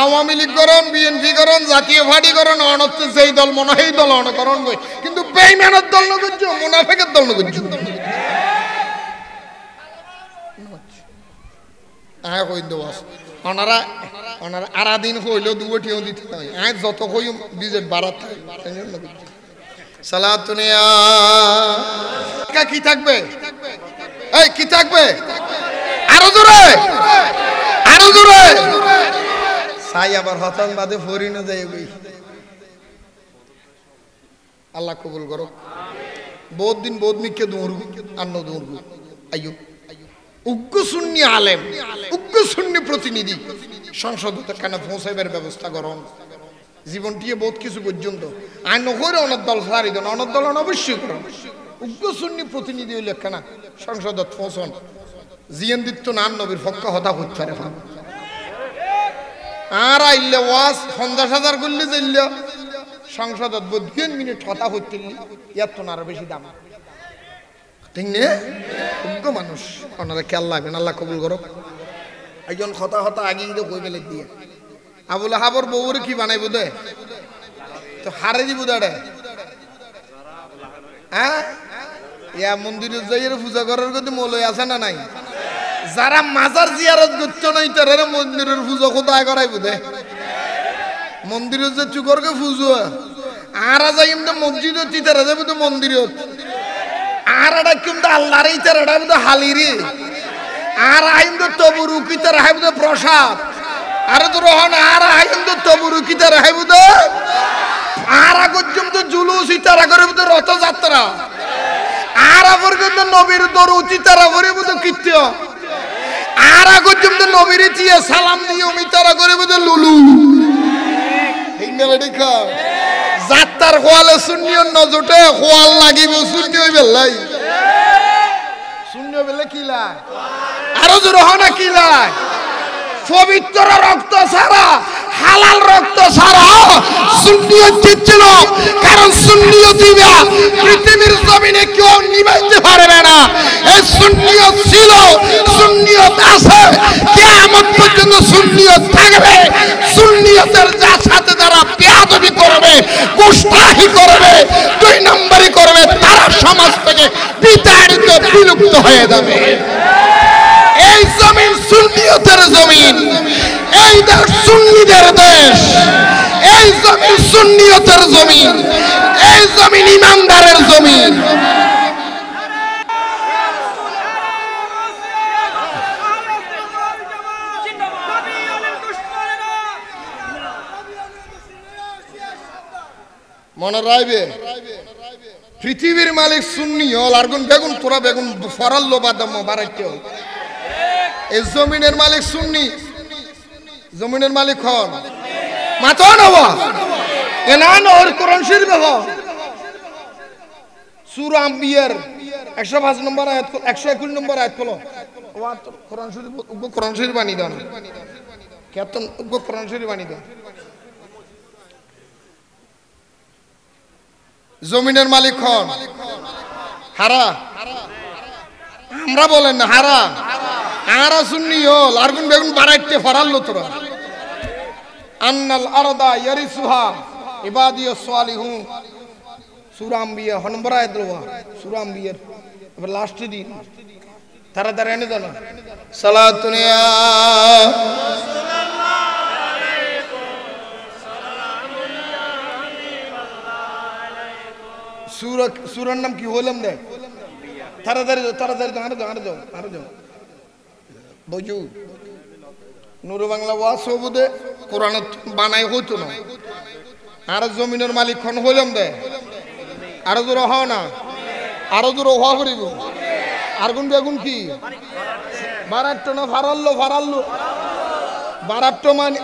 আওয়ামী লীগ করন বিএনপি করন জাতীয় পার্টি করন অনত্য সেই দল মনে এই দল অনকরণ কই কিন্তু বেঈমানের দল ন করজু মুনাফিকের দল ন করজু আয় কই দোস ওনারা আরাদিন কইলো দুবটিও দিতে হয় আয় যত কই বিজেট বাড়াত সালাতুনিয়া কি থাকবে এই কি থাকবে আরো জোরে সাই আবার হতন বাদে ফরি না যায় গই আল্লাহ কবুল করো বহুত দিন বহুত মিকে দৌড়ু আন্ন দৌড়ু আইয়ো উগ্র সুন্নি আলেম উগ্র সুন্নি প্রতিনিধি সংসদ কেন পৌঁছাইবার ব্যবস্থা করুন জীবনটি বহুত কিছু পর্যন্ত আইন নকরে অনেক দল সারি দেন অনেক দল অবশ্যই করুন উগ্র সুন্নি প্রতিনিধি হইলে কেনা সংসদ পৌঁছন জিএন দিত্য নান নবীর পক্ষ হতা হতে পারে আর আইলে ওয়াজ 50,000 করলে যাইলে সংসদত 2 মিনিট হতা হতে ইয়ার তো আরো বেশি দাম ঠিক নে উগ্র মানুষ ওনারা খেয়াল লাগবেন আল্লাহ কবুল করো একজন হতা হতা আগে কই বেলে দিয়ে আবুল হাবর বউরে কি বানাইবো দে তো হারে দিব দাঁড়ে হ্যাঁ ইয়া মন্দিরে যাইয়ের পূজা করার গতি মলয় আছে না নাই যারা মাজার জিয়ারত করতে নাই তারা মন্দিরের পূজা কোথায় করাইবো দে মন্দিরে যে চুকরকে পুজো আর যাইম তো মসজিদত তারা যাবে তো মন্দিরত আর এটা কিন্তু আল্লাহর ইতার এটা বুঝে হালিরি আর আইন তো তবুরুকিতে রাহাই বুঝে প্রসাদ আর তো রহন আর আইন তো তবুরুকিতে রাহাই বুঝে আর পর্যন্ত জুলুস ইতারা করে বুঝে রথযাত্রা আর পর্যন্ত নবীর দরুদ ইতারা করে বুঝে কীর্তন আর পর্যন্ত নবীর দিয়ে সালাম দিয়ে ইতারা করে বুঝে লুলু দেখা যাত্রার খোয়ালে শূন্য নজটে খোয়াল লাগিব শূন্য বেলাই শূন্য বেলে কি লাই আরো জোর না কি লাই পবিত্র রক্ত ছাড়া হালাল রক্ত ছাড়া সুন্নিয়ত জিতছিল কারণ সুন্নিয়ত দিবা পৃথিবীর জমিনে কেউ নিভাইতে পারবে না এই সুন্নিয়ত ছিল সুন্নিয়ত আছে কিয়ামত পর্যন্ত সুন্নিয়ত থাকবে সুন্নিয়তের যার সাথে যারা বেয়াদবি করবে গুস্তাখি করবে দুই নম্বরই করবে তারা সমাজ থেকে বিতাড়িত বিলুপ্ত হয়ে যাবে এই জমিন সুন্নিয়তের জমিন এই দেশ সুন্নিদের দেশ এই জমিন সুন্নিয়তের জমিন এই জমিন ইমানদারের জমিন মনে রাখবে পৃথিবীর মালিক সুন্নি হল আর কোন বেগুন তোরা বেগুন ফরাল লোবাদাম বাড়াইতে হল এই জমিনের মালিক সুন্নি জমিনের মালিক হন মাথা নবা এ না নর কোরআন শরীফ হ সূরা আম্বিয়ার 105 নম্বর আয়াত 121 নম্বর আয়াত হলো কোরআন শরীফ কোরআন শরীফ বানি দাও কেতন কোরআন শরীফ বানি দাও জমিনের মালিক হন হারা আমরা বলেন না হারা আরা সুন্নি হল আর কোন বেগুন বাড়াইতে ফরাল্লো তোরা আন্নাল আরদা ইয়ারিসুহা ইবাদিয়াস সালিহুন সূরা আম্বিয়া নম্বর আয়াত লওয়া সূরা আম্বিয়ার এবার লাস্ট দিন তাড়াতাড়ি এনে দাও সালাতুন ইয়া সূরার নাম কি হলাম দেখ তাড়াতাড়ি আরো যাও বুঝু নুর বাংলা ওয়াজ সবুদে কোরআন বানাই হইতো না আর জমিনের মালিক খন হইলাম দে আরো জোর হও না আরো জোর হওয়া করিব আর কোন বেগুন কি বারাট্ট না ফারাল্লো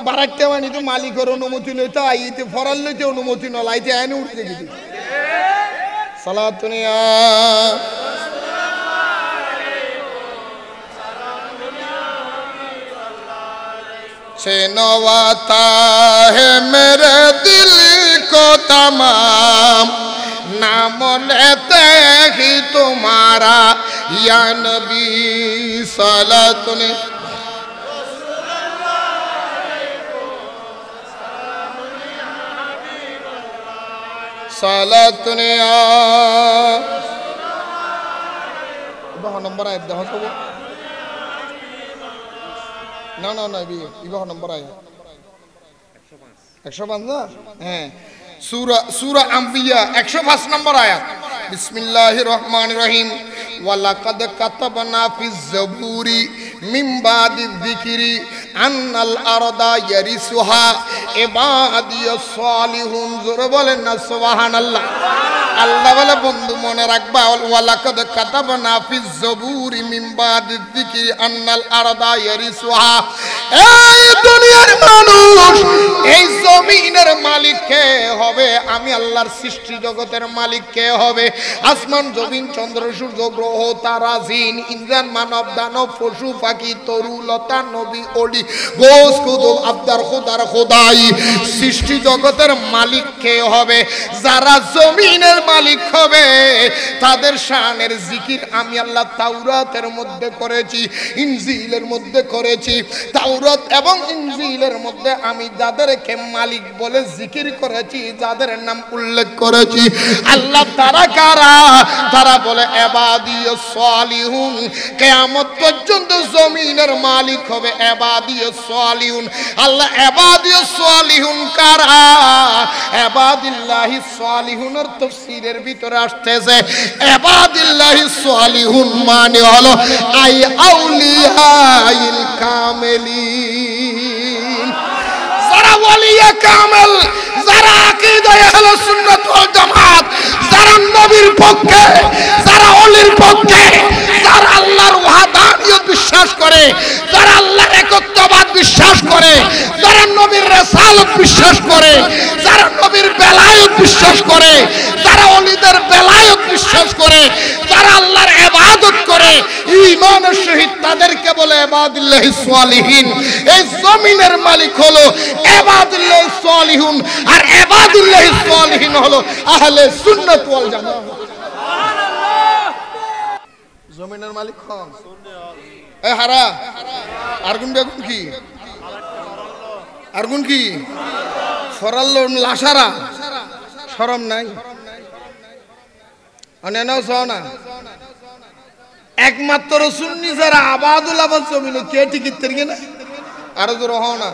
বারাট্টে মানি তো মালিকের অনুমতি লইতে আইতে ফরাল লইতে অনুমতি নলাইতে আইনে উঠতে গেছি সালাতুন ইয়া नवाता है मेरे दिल को तमाम नाम लेते ही तुम्हारा या नबी सलातुन सालातुन नंबर आए दह सब না না না বিবাহ নম্বর আয়া 105 না হ্যাঁ সূরা আম্বিয়া 105 নম্বর আয়াত বিসমিল্লাহির রহমানির রহিম ওয়ালাকাদ কাতাবনা ফিজ জাবুরি মিন বাদিয যিকরি আন্নাল আরদা ইয়ারিসুহা ইবাদিয়াস সালিহুন জোরে বলেন না সুবহানাল্লাহ আল্লাহ বলে বন্ধু মনে রাখবা ওয়ালাকাদ কাতাবনা ফিজ জাবুরি মিন বাদিয যিকরি আন্নাল আরদা ইয়ারিসুহা এই দুনিয়ার মানুষ এই জমিনের মালিক কে হবে আমি আল্লাহর সৃষ্টি জগতের মালিক কে হবে আসমান জমিন চন্দ্র সূর্য গ্রহ তারা জিন ইন্দ্রান মানব দানব পশু পাখি তরু লতা নবী ওলি গোস কুতুব আবদার খোদার খোদাই সৃষ্টি জগতের মালিক কে হবে যারা জমিনের মালিক হবে তাদের শানের জিকির আমি আল্লাহ তাওরাতের মধ্যে করেছি ইনজিলের মধ্যে করেছি তাওরাত এবং ইনজিলের মধ্যে আমি যাদেরকে মালিক বলে জিকির করেছি যাদের নাম উল্লেখ করেছি আল্লাহ তারা কারা তারা বলে ইবাদিয়াস সালিহুন কিয়ামত পর্যন্ত জমিনের মালিক হবে ইবাদিয়াস সালিহুন আল্লাহ ইবাদিয়াস সালিহুন কারা ইবাদিল্লাহিস সালিহুনের তাফসীরের ভিতরে আসতেছে ইবাদিল্লাহিস সালিহুন মানে হলো আই আউলিয়াইল কামেলিন যারা ওলিয়া কামেল যারা যারা আকীদায়ে আহলে সুন্নাত ওয়াল জামাত, যারা নবীর পক্ষে, যারা ওলির পক্ষে, যারা আল্লাহর ওয়াহদানিয়ত বিশ্বাস করে, যারা আল্লাহর একত্ববাদ বিশ্বাস করে, যারা নবীর রিসালাত বিশ্বাস করে, যারা নবীর বেলায়েত বিশ্বাস করে, যারা ওলিদের বেলায়েত বিশ্বাস করে, যারা আল্লাহর ইবাদত করে ঈমানের সহিত, তাদেরকে বলে ইবাদুল্লাহিস সালিহিন। এই জমিনের মালিক হলো ইবাদুল্লাহিস সালিহুন, আর ইবাদুল্লাহিস সালিহিন হলো আহলে সুন্নাত ওয়াল জামাত। জমিনের মালিক কোন? এ হারা আরগুন বেগুন কি আরগুন কি ফরাল্লো লাশারা শরম নাই অনেনাও চাও না। একমাত্র সুন্নি যারা আবাদুল আবাদ জমিন কে টিকিট তেরগে না আরো জোর হও না।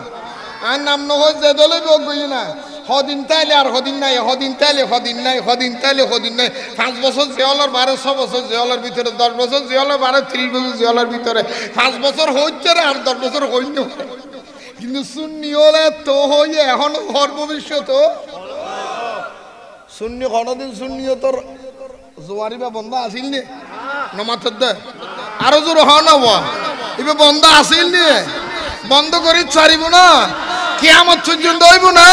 আর নাম নহজ যে দলে লোক গই না, হদিন তাইলে আর হদিন নাই, হদিন তাইলে হদিন নাই, হদিন তাইলে হদিন নাই। 5 বছর জেওয়ালার 12 বছর জেওয়ালার ভিতরে, 10 বছর জেওয়ালার 30 বছর জেওয়ালার ভিতরে, 5 বছর হইছে আর 10 বছর হইনি। কিন্তু সুন্নি হলে তো হইয়ে এখন হর ভবিষ্যৎ সুন্নি কোনদিন সুন্নিয়তর জোয়ারি বা বন্ধ আসিল নি নমাতের দে আরো জোর হ না এবার বন্ধ আসিল নি, বন্ধ করি ছাড়িব না, কিয়ামত পর্যন্ত হইব না।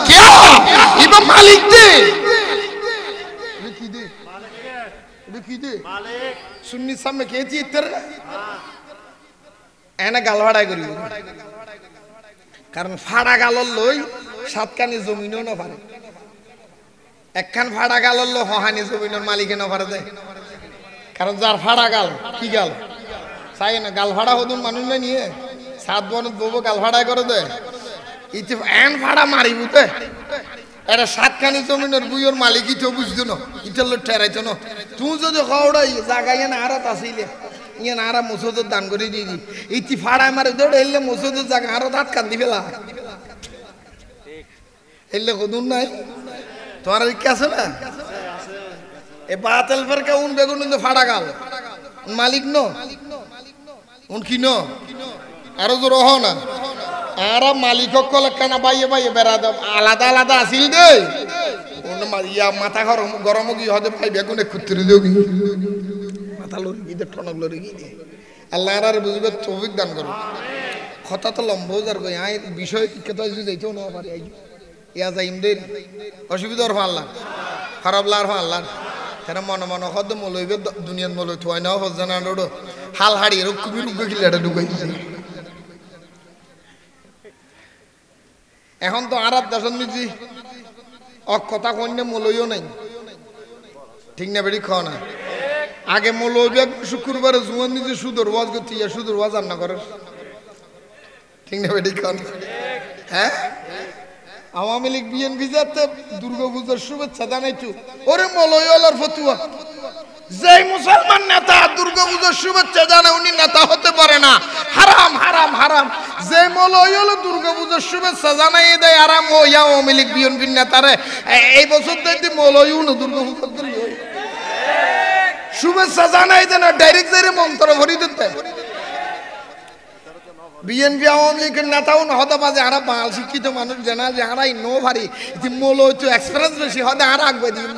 কে এবার মালিক দে কি দে সুন্নির সামনে কে চিত্তর এনে গাল ভাড়াই করিব, কারণ ফাড়া গালর লই সাতকানি জমিনও না পারে। একখান ফাড়া গালর লো হহানি জমিনের মালিকে না পারে দেয়, কারণ যার ফাড়া গাল কি গাল চাই না, গাল ফাড়া হদুন মানুষ না নিয়ে 7 বনত বউ গাল ফাড়াই করে দেয়। ইতি এন ফাড়া মারিব তে এটা সাতখানি জমিনের বুইয়ের মালিক ইতো বুঝতো না, ইটার লোক ঠেরাইতো না। তুই যদি খওড়াই জায়গায় না আরাত আসিলে ইয়ে না আরা মুসুদের দান করে দিয়ে দি, ইতি ফাড়ায় মারে দৌড়ে এলে মুসুদের জায়গা আরো দাঁত কান্দি ফেলা এলে কদুন নাই তোমার ইচ্ছা আছে না। এ বাতেল ফেরকে উন বেগুন কিন্তু ফাড়া গাল মালিক ন উন কি ন আরো জোর হ না। আর মালিক কানা বাইয়ে বাইয়ে বেড়া আলাদা আলাদা আসিল দে ইয়া মাথা গরম গরম কি হতে ভাই বেগুনে খুঁতরে দেও কি মাথা লড়ি গিয়ে ঠনক লড়ি গিয়ে আল্লাহ আর বুঝবে তৌফিক দান করো। কথা তো লম্বও যার কই আই বিষয় কথা যাইতেও না পারি আই ইয়া যাইম দে অসুবিধার আল্লাহ খারাপ লার আল্লাহ তারা মনে মনে হদ মলইবে দুনিয়ার মলই থুয়াই না হজ জানা ডো হাল হাড়ি এর কুবি রুগ গিলাটা ঢুকাই দিছে। এখন তো আরাত দর্শন মিজি অক কথা কন্যা মলইও নাই, ঠিক না বেড়ি খাও না। আগে মলইবে শুক্রবারে জুয়ান নিজে সুদর ওয়াজ করতে ইয়া সুদর ওয়াজ আর না করে, ঠিক না বেড়ি খাও না। হ্যাঁ আওয়ামী লীগ বিএনপি যাতে দুর্গা পূজার শুভেচ্ছা জানাইতো, ওরে মলয়লার ফতুয়া যে মুসলমান নেতা দুর্গা পূজার শুভেচ্ছা জানে উনি নেতা হতে পারে না, হারাম হারাম হারাম। যে মলয়ল দুর্গা পূজার শুভেচ্ছা জানাই দেয় আরাম ও আওয়ামী লীগ বিএনপির নেতারে এই বছর দেখি মলয়ও না দুর্গা পূজার শুভেচ্ছা জানাই দেয় না, ডাইরেক্ট যাই মন্ত্র ভরি দিতে। বিএনপি আওয়ামী লীগের নেতাও না হতে পারে আরা বাঙাল শিক্ষিত মানুষ জানা যে আরাই নো ভারি মোল হচ্ছে এক্সপিরিয়েন্স বেশি হতে আর আগে দিন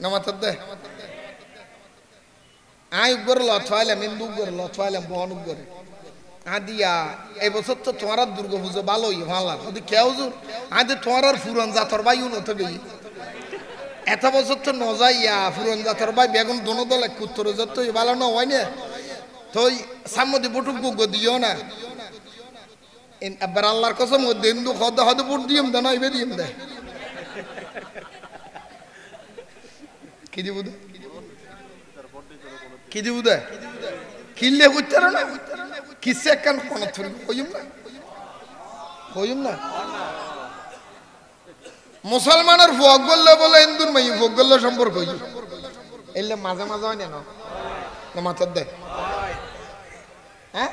নমাতার দে আই উপরে লছাইলাম হিন্দু উপরে লছাইলাম বহন উপরে আদিয়া এই বছর তো তোমার দুর্গা পুজো ভালোই ভালো যদি কেউ আদি তোমার ফুরন জাতর ভাই উন্নত গেই এত বছর তো নজাইয়া ফুরন জাতর ভাই বেগুন দোনো দল এক উত্তর যত ভালো না হয় না তো সামনে বুটুক গুগ দিও না এবার আল্লাহর কসম মধ্যে হিন্দু হদ হদ বুট দিম দে না এবে দিম দে কি দিব দে কি দিব দে কিল্লে কুত্তার না কিসে কান কোন থুরি হইম না মুসলমানের ভোগ করলে বলে হিন্দুর মাই ভোগ করলে সম্পর্ক হই এলে মাঝে মাঝে হয় না মাথার দেয় হ্যাঁ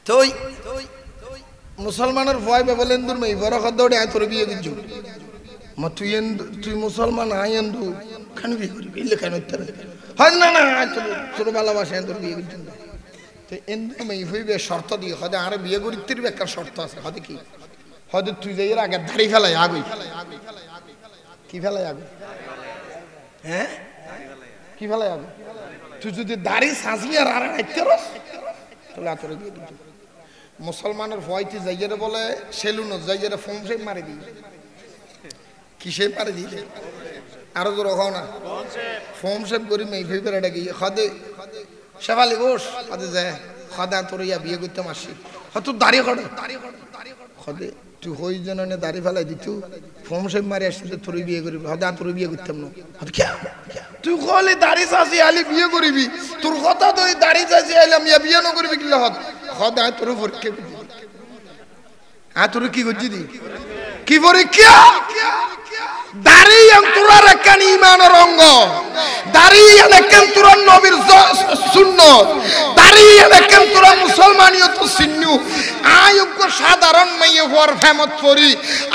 তো মুসলমানের ভয় বলে হিন্দুর মাই বড় খদ্দ ওটা তোর বিয়ে দিচ্ছ মা তুই মুসলমান হাই হিন্দু খান বিয়ে করবি এলে কেন হয় না না তোর ভালোবাসে তোর বিয়ে দিচ্ছ তো এন্দু মেই হইবে শর্ত দিয়ে হদে আরে বিয়ে করিতে একটা শর্ত আছে হদে কি হদে তুই যাই আগে দাড়ি ফেলাই আগুই কি ফেলাই আগুই হ্যাঁ কি ফেলাই আগুই তুই যদি দাড়ি সাজিয়ে আর আর রাখতে রস তাহলে আতরে দিয়ে দিবি মুসলমানের ভয়তে যাইয়ের বলে সেলুন যাইয়ের ফোম শেপ মারি দিই কিসে মারি দিলে আরো জোর খাও না ফোম শেপ করি মেই ফেই বেড়ে ডাকি হদে শেফালি ঘোষ হদে যায় হদে তোর ইয়া বিয়ে করতে মাসি হয়তো দাঁড়িয়ে করে হদে তুই হই যেন দাড়ি ফেলাই দিত ফোম শেপ মারি আসছে তোর বিয়ে করবি হদে তোর বিয়ে করতাম না তুই কলে দাড়ি চাষি আলি বিয়ে করবি তোর কথা তো দাড়ি চাষি আইলাম ইয়া বিয়ে না করবি কিলা হদ হদ আয় তোর পরীক্ষা করছি আয় তোর কি করছি দি কি পরীক্ষা দাড়ি তোরার একখান ইমানের অঙ্গ দাড়ি একখান তোরার নবীর সুন্নত দাড়ি একখান তোরা মুসলমানিয়ত চিহ্ন আয়োগ্য সাধারণ মেয়ে হওয়ার ফেমত করি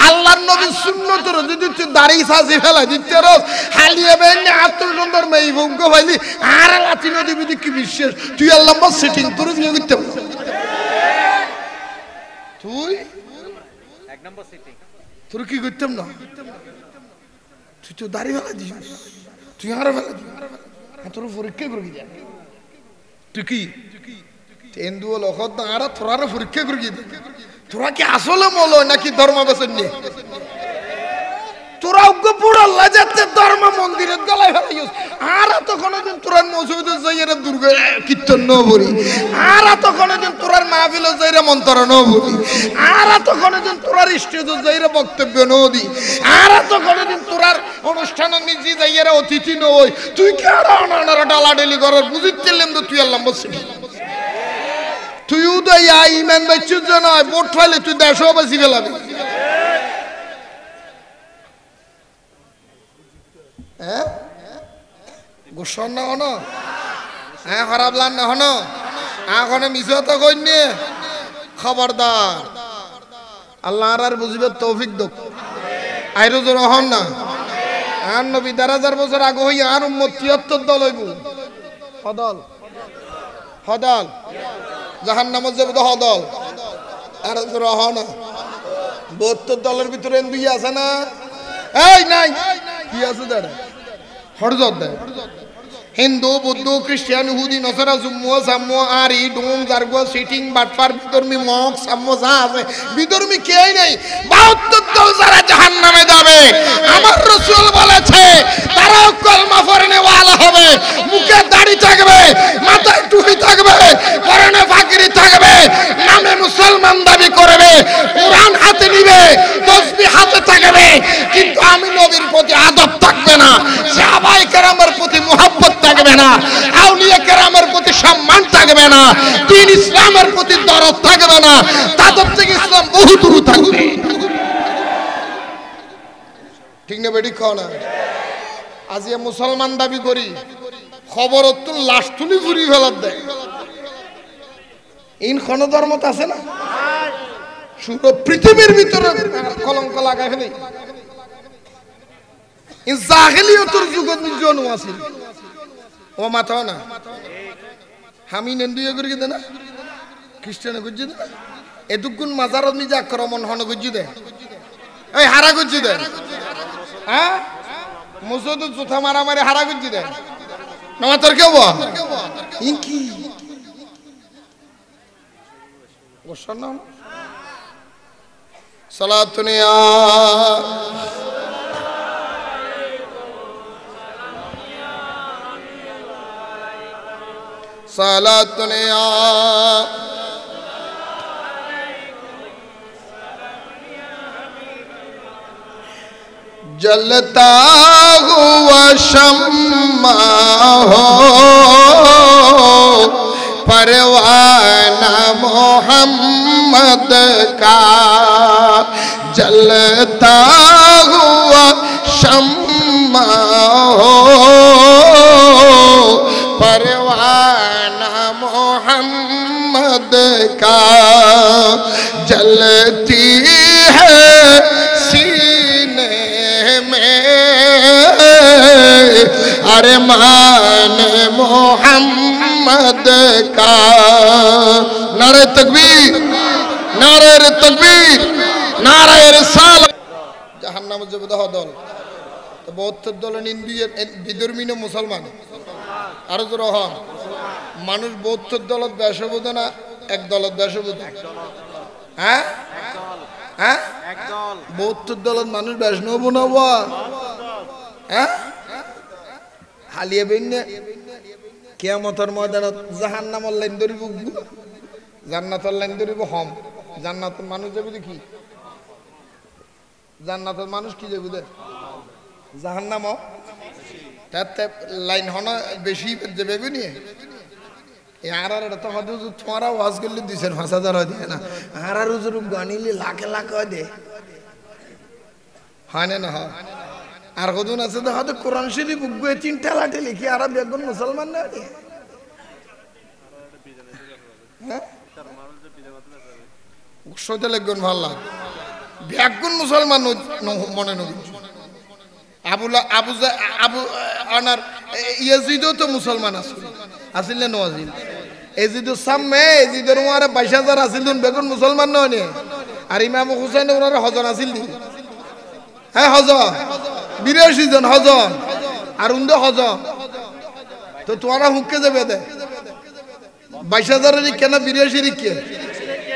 আল্লাহর নবীর সুন্নতের যদি তুই দাড়ি সাজি ফেলা দিতে রস হালিয়ে বেনে আত্মসুন্দর মেয়ে ভোগ্য ভাইলি আর লাচি নদী বিধি কি বিশ্বাস তুই আল্লাহ সেটিং তোর বিয়ে করতে তুই এক নম্বর সেটিং তোর কি করতাম না তুই তো দাড়ি ফেলা দিস তুই আরো ফেলা দিস তোর পরীক্ষা করবি তুই কি এন্দু লখত না আর তোরারও পরীক্ষা করবি তোরা কি আসলে মল নাকি ধর্ম বেসন নিয়ে তোরা পুরো লাজাতে ধর্ম মন্দিরের গলায় ফেলাইস আর তো কোনদিন তোরার মসজিদে যাইরে দুর্গা কীর্তন ন বলি আর তো কোনদিন তোরার মাহফিলে যাইরে মন্ত্র ন বলি আর তো কোনদিন তোরার স্টেজে যাইরে বক্তব্য ন দি আর তো কোনদিন তোরার অনুষ্ঠানে নিজে যাইরে অতিথি নই তুই কি আর অনার ডালাডালি করার বুঝিতেলেন তো তুই আল্লাহ বসে তুই উদয় ইমান বাচ্চু না ভোট ফাইলে তুই দেশও বেশি ফেলাবি হ্যাঁ গোসন না হন হ্যাঁ খারাপ লান না হন এখন মিশো তো কইনি খবরদার আল্লাহ আর বুঝিবে তৌফিক দোক আইরো জোর হন না আর নবী ১০০০ বছর আগে হই আর উম্মত ৭৩ দল হইব হদল হদল জাহান্নামে যাবে তো হদল আর জোর হন না ৭২ দলের ভিতরে দুই আছে না এই নাই কি আছে দাঁড়া হরজত দেয় হিন্দু বৌদ্ধ খ্রিস্টান ইহুদি নসরা জুম্মু সাম্মু আরি ডোম জারগো সিটিং বাটপার বিধর্মী মগ সাম্মু যা আছে বিধর্মী কেই নাই ৭২ দল যারা জাহান্নামে যাবে আমার রাসূল বলেছে তারাও কলমা পড়নে ওয়ালা হবে মুখে দাড়ি থাকবে মাথায় টুপি থাকবে পরনে পাগড়ি থাকবে নামে মুসলমান দাবি করবে কোরআন হাতে নিবে তাসবিহ হাতে থাকবে কিন্তু আমি নবীর প্রতি আদব থাকবে না সাহাবায়ে কেরামের প্রতি মুহাব্বত থাকবে না আউলিয়া কেরামের প্রতি সম্মান থাকবে না দ্বীন ইসলামের প্রতি দরদ থাকবে না তাদের থেকে ইসলাম বহু দূর থাকবে ঠিক না বেটি কও না আজ এ মুসলমান দাবি করি খবর তো লাশ তুলি ঘুরি ফেলার দেয় ইন কোন ধর্মত আছে না পুরো পৃথিবীর ভিতরে কলঙ্ক লাগায় ফেলে ইন জাহেলিয়তের যুগত জন্ম আছে ও মাথাও না আমি নেন্দুয়ে করি দে না খ্রিস্টানে গুজি দে এদুগুন মাজারত নিজে আক্রমণ হন গুজি দে এই হারা গুজি দে হ্যাঁ মুসুদ জুতা মারা মারে হারা গুজি দে না তোর কেউ ইনকি ওশনা সালাতুনিয়া সালাতুনিয়া जलता हुआ शम्मा हो परवाना मोहम्मद का जलता हुआ शम्मा हो परवाना मोहम्मद का जलती है अरमान मोहम्मद अहमद का। नारे तकबीर, नारे तकबीर, नारे रिसालत। জাহান্নামে যাবে দল, তো 72 দলের বিধর্মীয় মুসলমান আরো জোর হন। মানুষ 72 দলত বেশ বোঝে না, এক দলত বেশ বোঝে। হ্যাঁ হ্যাঁ, 72 দলত মানুষ বেশ নব নব। হ্যাঁ, হালিয়ে বেন্নে কিয়ামতের ময়দানত জাহান্নামের লাইন ধরিব, জান্নাতের লাইন ধরিব হম। জান্নাতের মানুষ যাবে কি? জান্নাতের মানুষ কি যাবে দে? জাহান্নাম তাতে লাইন হন বেশি যাবে নিয়ে। আর তো হয়তো তোমারা ওয়াজ করলে 2,000-5,000 হয় দেয় না, আর উজুর গানিলে লাখে লাখ হয় দে, হয় না? হয়। আর কজন আছে তো হয়তো কোরআন শরীফ বুকে 3 ঠেলাটে লিখি আর বেগুন মুসলমান না। হ্যাঁ, সইতে লেগুন ভাল লাগে বেগুন মুসলমান মনে নবী। আবু আনার ইয়াজিদও তো মুসলমান আসিল না নওয়াজিল। এজিদুর সামনে এজিদুর ওয়ারে 22,000 আসিল বেগুন মুসলমান নয়। আর ইমাম হুসাইন ওনার হজন আসিল। হ্যাঁ, হজন 82 জন হজন, আর উন্দে হজন। তো তোরা হুককে যাবে দে 22,000 কেন 82 কে?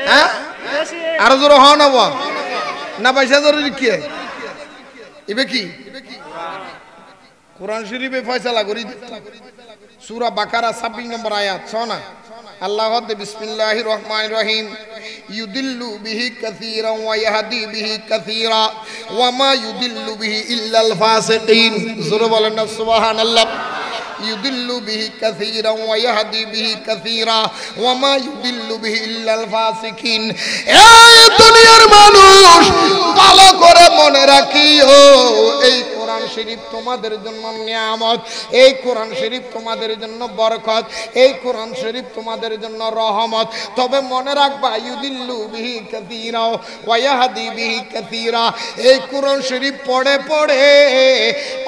হ্যাঁ, আরো জোর হওয়া না না 22,000 কে এবে কি? কোরআন শরীফে ফয়সালা করি। সূরা বাকারা 26 নম্বর আয়াত শোনা। আল্লাহ বিসমিল্লাহির রহমানির রহিম। ইউদিল্লু বিহি কাসীরান ওয়া ইয়াহদি বিহি কাসীরা ওয়া মা ইউদিল্লু বিহি ইল্লাল ফাসিকিন। জোরে বলেন না সুবহানাল্লাহ। ইউদিল্লু বিহি কাসীরান ওয়া ইয়াহদি বিহি কাসীরা ওয়া মা ইউদিল্লু বিহি ইল্লাল ফাসিকিন। এই দুনিয়ার মানুষ ভালো করে মনে রাখিও, এই কোরআন শরীফ তোমাদের জন্য নিয়ামত, এই কোরআন শরীফ তোমাদের জন্য বরকত, এই কোরআন শরীফ তোমাদের জন্য রহমত। তবে মনে রাখবা ইউদিল্লু বিহি কাসীরা ওয়া ইয়াহদি বিহি কাসীরা। এই কোরআন শরীফ পড়ে পড়ে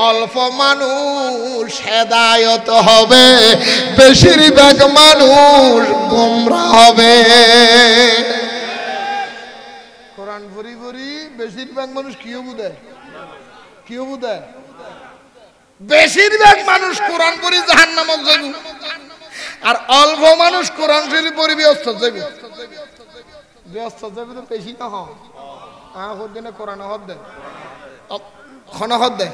অল্প মানুষ হেদায়েত হবে, বেশিরভাগ মানুষ গোমরাহ হবে। কোরআন ভরি ভরি বেশিরভাগ মানুষ কি বুঝে? কি বুঝে? বেশিরভাগ মানুষ কোরআন পড়ি জাহান্নামে যাবে, আর অল্প মানুষ কোরআন শরীফ পড়ি ব্যস্ত যাবে। ব্যস্ত যাবে তো বেশি না হয়। দিনে কোরআন হদ দেয়, খনা হদ দেয়।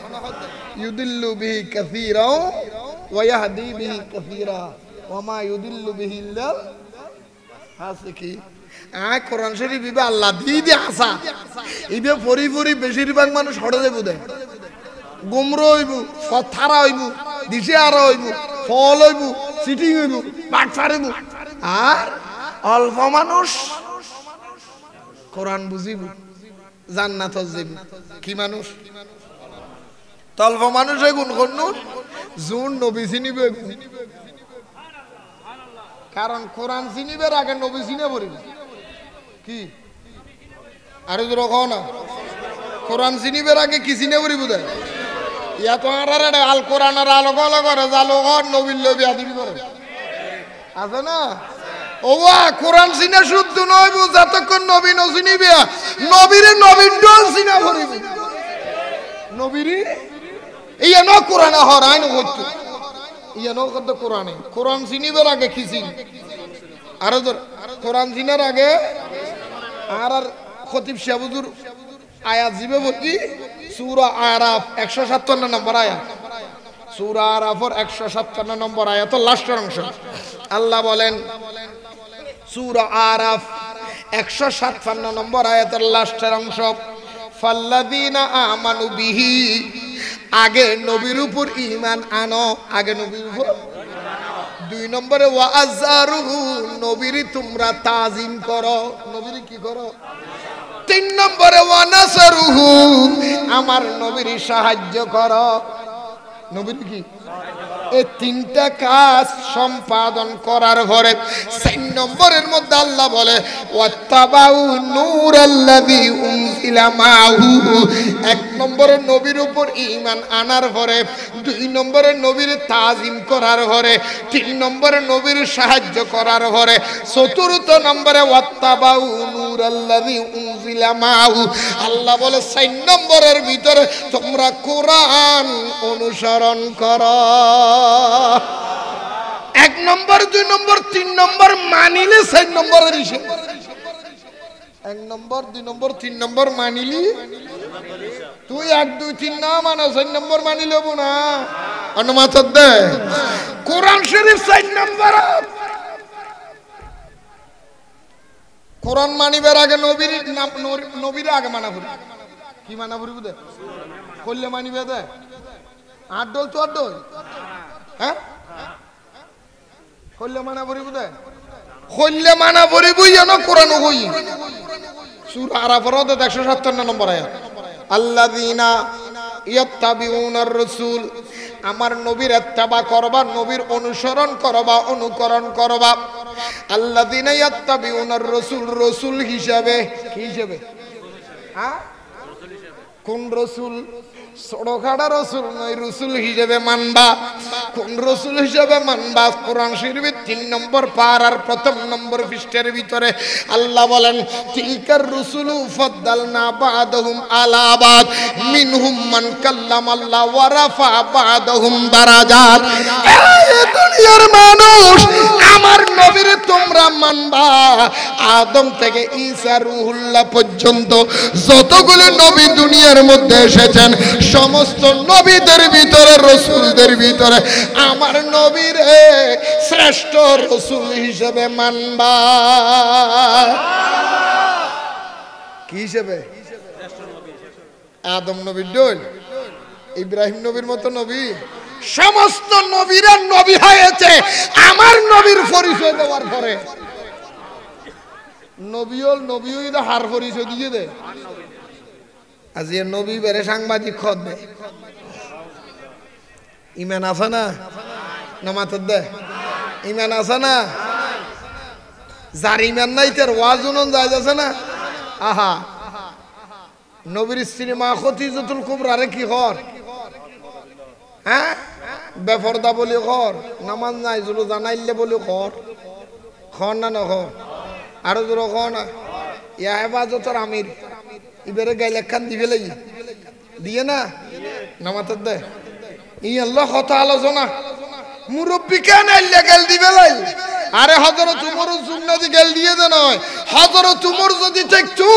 ইউদিল্লু বিহি কাসীরা ওয়া ইয়াহদি বিহি কাসীরা ওয়া মা ইউদিল্লু বিহি ইল্লাল ফাসিকিন। কোরআন শরীফ ইবে আল্লাহ দিয়ে আসা ইবে পড়ি পড়ি বেশিরভাগ মানুষ হড়ে যাইব দে, গুমরা হইব, কথারা হইব, দিশে আর হইব, ফল হইব, সিটিং হইব, পাট ফারিব। আর অল্প মানুষ কোরআন বুঝিব, জান্নাত যাইব। কি মানুষ? অল্প মানুষ গুণ করুন জুন নবী চিনিবে। কারণ কোরআন চিনিবার আগে নবী চিনে পড়িব। কি আরো জোর কও না? কোরআন চিনিবার আগে কি চিনে পড়িব দেয়? ইয়া তো আর আল কোরআনের আলো গল করে জালো নবীর লবি আদিবি করে আছে না? ওয়া কোরআন চিনে শুদ্ধ নইব যতক্ষণ নবী নচিনিবে। নবীরে নবীর ডল চিনা পড়িব। নবীরে ইয়া ন কোরআন হরাই ন হইতো ইয়া ন কত কোরআনে। কোরআন চিনিবার আগে কি চিন? আরো কোরআন চিনার আগে আর খতিব শাহুজুর আয়াত জিবে বলি সূরা আরাফ 157 নম্বর আয়াত। সূরা আরাফের 157 নম্বর আয়াত লাস্টের অংশ। আল্লাহ বলেন সূরা আরাফ 157 নম্বর আয়াতের লাস্টের অংশ, ফাল্লাযীনা আমানু বিহি। আগে নবীর উপর ঈমান আনো, আগে নবীর উপর। 2 নম্বরে ওয়া আযযারুহু, নবীর তোমরা তাজিম করো। নবীর কি করো? 3 নম্বরে ওয়া নাসরুহু, আমার নবীর সাহায্য করো। নবীর কি এই তিনটা কাজ সম্পাদন করার পরে 4 নম্বরের মধ্যে আল্লাহ বলে ওয়াত্তাবাউ নূরাল্লাযী উনজিলা মাহু। 1 নম্বরে নবীর উপর ঈমান আনার পরে, 2 নম্বরে নবীর তাজিম করার পরে, 3 নম্বরে নবীর সাহায্য করার পরে, 4th নম্বরে ওয়াত্তাবাউ নূরাল্লাযী উনজিলা মাহু। আল্লাহ বলে 4 নম্বরের ভিতরে তোমরা কোরআন অনুসরণ করো। 1 নম্বর, 2 নম্বর, 3 নম্বর মানিলে 4 নম্বরের হিসাব। 1 নম্বর, 2 নম্বর, 3 নম্বর মানিলি তুই 1 2 3 না মানে 4 নম্বর মানি লব না। অনুমত দে কোরআন শরীফ 4 নম্বর। কোরআন মানিবার আগে নবীর নাম, নবীর আগে মানা করি। কি মানা করি বুঝে করলে মানিবে দে আডল তো আডল। হ্যাঁ করলে মানা করি বুঝে করলে মানা করি বুঝি না কোরআন কই। সূরা আরাফের 157 নম্বর আয়াত আল্লাযীনা ইয়াত্তাবিউনার রাসূল। আমার নবীর ইত্তেবা করবা, নবীর অনুসরণ করবা, অনুকরণ করবা। আল্লাযীনা ইয়াত্তাবিউনার রাসূল, রাসূল হিসাবে কি হিসাবে? হ্যাঁ কোন রাসূল? সড়খাড়া রাসূল নয়, রাসূল হিসাবে মানবা। কোন রাসূল হিসাবে মানবা? কোরআন শরীফের 3 নম্বর পারার 1ম নম্বর পৃষ্ঠার ভিতরে আল্লাহ বলেন তিলকার রাসূলু ফাদ্দালনা বা'দাহুম আলা বা'দ মিনহুম মান কাল্লামাল্লাহ ওয়া রাফা বা'দাহুম দারাজাত। এই দুনিয়ার মানুষ আমার নবীর তোমরা মানবা। আদম থেকে ঈসা রূহুল্লাহ পর্যন্ত যতগুলো নবী দুনিয়ার মধ্যে এসেছেন সমস্ত নবীদের ভিতরে, রাসূলদের ভিতরে আমার নবীর শ্রেষ্ঠ রাসূল হিসেবে মানবা। কি হিসেবে? আদম নবীর দল, ইব্রাহিম নবীর মতো নবী, সমস্ত নবীরা নবী হয়েছে আমার নবীর পরিচয় দেওয়ার পরে। নবীও হার পরিচয় দিয়ে দে। আজি নবী বেড়ে সাংবাদিক খদ দে ইমান আছে না? নামাত দে ইমান আছে না? যার ইমান নাই তার ওয়াজ উনন যায় আছে না? আহা নবীর স্ত্রী মা খদিজাতুল কুবরা রে কি কর? হ্যাঁ বেপরদা বলি কর, নামাজ নাই জুলো জানাইলে বলি কর, খন না নখ আরো জোর খ না। ইয়া হেফাজতর আমির ইবারে গাইলে খান দিবে লাগি দিয়ে না নামাত দে ই আল্লাহ কথা আলোচনা মুরব্বী কেন আইলে গেল দিবে লাই। আরে হযরত উমর সুন্নাতি গেল দিয়ে দে নয়, হযরত উমর যদি দেখছু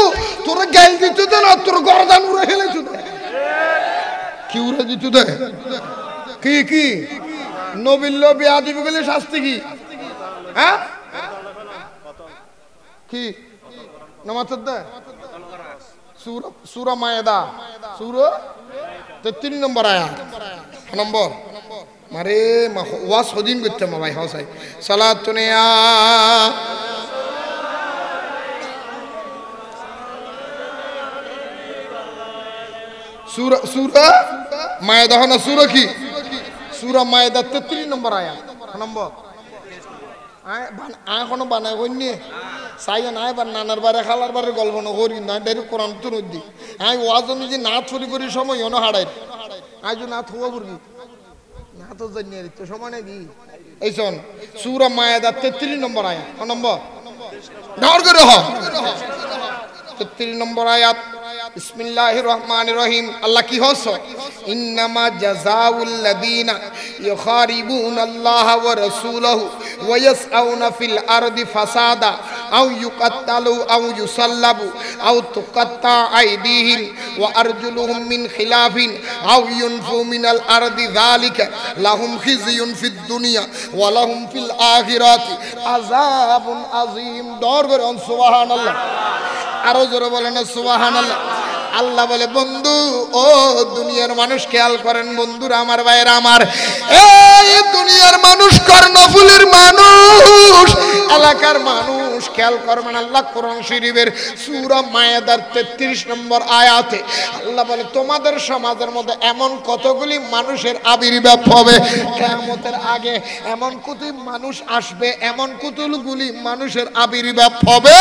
তোর গেল দিত দে না, তোর গর্দান উড়ে হেলেছু দে। কি উড়ে দিত দে? কি কি নবীর লো বিয়া দিবে গেলে শাস্তি কি? হ্যাঁ কি নামাত দে সূরা মায়েদা সূরা 33 নম্বর আয়াত নম্বর মারে ওয়াজ হদিন করতে মা ভাই হাসাই সালাতুনিয়া সূরা মায়েদা না সূরা কি? সূরা মায়েদা 33 নম্বর আয়াত নম্বর এখনো বানায় কইনি চাই নাই বা নানার বারে খালার বারে গল্প নকরি না ডাইরেক্ট কোরআন তো নদী আমি ওয়াজ অনুযায়ী না থরি করি সময় অন হারাই আজ না থুয়া করবি না তো জানি তো সময় নাকি এই শোন সূরা মায়েদা 33 নম্বর আয়াত নম্বর ডাউর করে হ 33 নম্বর আয়াত বিসমিল্লাহির রহমানির রহিম। আল্লাহ কি হস ইন্নামা জাযাউল লাযিনা ইউখারিবুনাল্লাহা ওয়া রাসূলাহু ওয়া ইয়াসআউনা ফিল আরদি ফাসাদা আও ইউকাত্তালু আও ইউসাল্লাবু আও তুকাত্তা আইদিহিম ওয়া আরজুলুহুম মিন খিলাফিন আও ইউনফু মিনাল আরদি যালিকা লাহুম খিজিয়ুন ফিদ দুনিয়া ওয়া লাহুম ফিল আখিরাতি আযাবুন আযীম। দর করে সুবহানাল্লাহ আরো জোরে বলেন সুবহানাল্লাহ। আল্লাহ বলে বন্ধু ও দুনিয়ার মানুষ খেয়াল করেন বন্ধুরা আমার ভাইরা আমার, এই দুনিয়ার মানুষ কর্ণফুলীর মানুষ এলাকার মানুষ মানুষ খেয়াল করবেন আল্লাহ কোরআন শরীফের সূরা মায়েদার 33 নম্বর আয়াতে আল্লাহ বলে তোমাদের সমাজের মধ্যে এমন কতগুলি মানুষের আবির্ভাব হবে কিয়ামতের আগে, এমন কত মানুষ আসবে, এমন কতগুলি মানুষের আবির্ভাব হবে,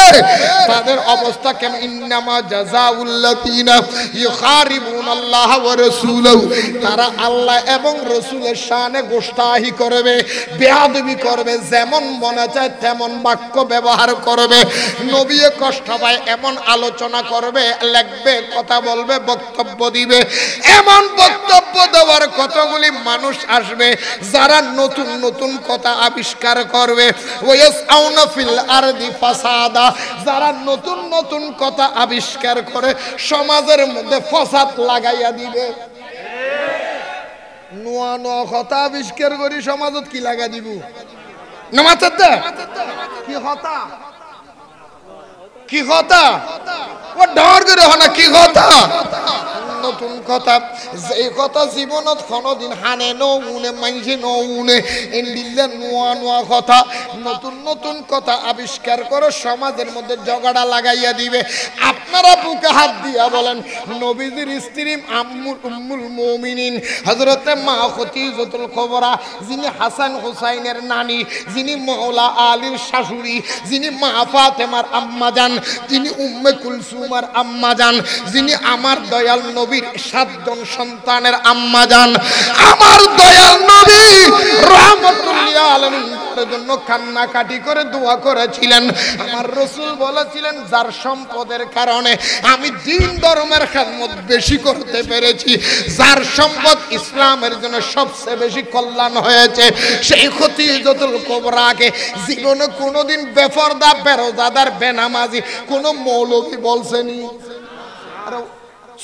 তাদের অবস্থা কেমন? ইন্নামা জাযাউল্লাযিনা ইউখারিবুনাল্লাহ ওয়া রাসূলাহু, তারা আল্লাহ এবং রাসূলের শানে গোস্তাহি করবে, বেয়াদবি করবে, যেমন মনে চায় তেমন বাক্য ব্যবহার করবে, নবীয়ে কষ্ট পায় এমন আলোচনা করবে, লিখবে, কথা বলবে, বক্তব্য দিবে। এমন বক্তব্য দেওয়ার কতগুলি মানুষ আসবে যারা নতুন নতুন কথা আবিষ্কার করবে, ওয়ায়াসআউনা ফিল আরদি ফাসাদা, যারা নতুন নতুন কথা আবিষ্কার করে সমাজের মধ্যে ফাসাদ লাগাইয়া দিবে। নোয়া নোয়া কথা আবিষ্কার করি সমাজত কি লাগা দিব? নামাজত কি কথা, কি কথা ও ডর করে হনা, কি কথা? নতুন কথা, যে কথা জীবনত কোনদিন হানে নউনে মাইছে নউনে ইন্দিল্লা নোয়া নোয়া কথা, নতুন নতুন কথা আবিষ্কার করে সমাজের মধ্যে ঝগড়া লাগাইয়া দিবে। আপনারা বুকে হাত দিয়া বলেন নবীজির স্ত্রী উম্মুল মুমিনিন হযরতে মা খদিজাতুল কুবরা, যিনি হাসান হুসাইনের নানি, যিনি মাওলা আলীর শাশুড়ি, যিনি মা ফাতেমার আম্মা জান, যিনি উম্মে কুলসুমের আম্মা জান, যিনি আমার দয়াল নবীর 7 জন সন্তানের আম্মা জান, আমার দয়াল নবী রাহমাতুল লিল আলামিন এর জন্য কান্নাকাটি করে দোয়া করেছিলেন। আমার রাসূল বলেছিলেন যার সম্পদের কারণে আমি দ্বীন ধর্মের খেদমত বেশি করতে পেরেছি, যার সম্পদ ইসলামের জন্য সবচেয়ে বেশি কল্যাণ হয়েছে, সেই খদিজাতুল কুবরাকে জীবনে কোনোদিন বেপরদা, বেরোজাদার, বেনামাজি কোন মৌলবী বলছেনি? আর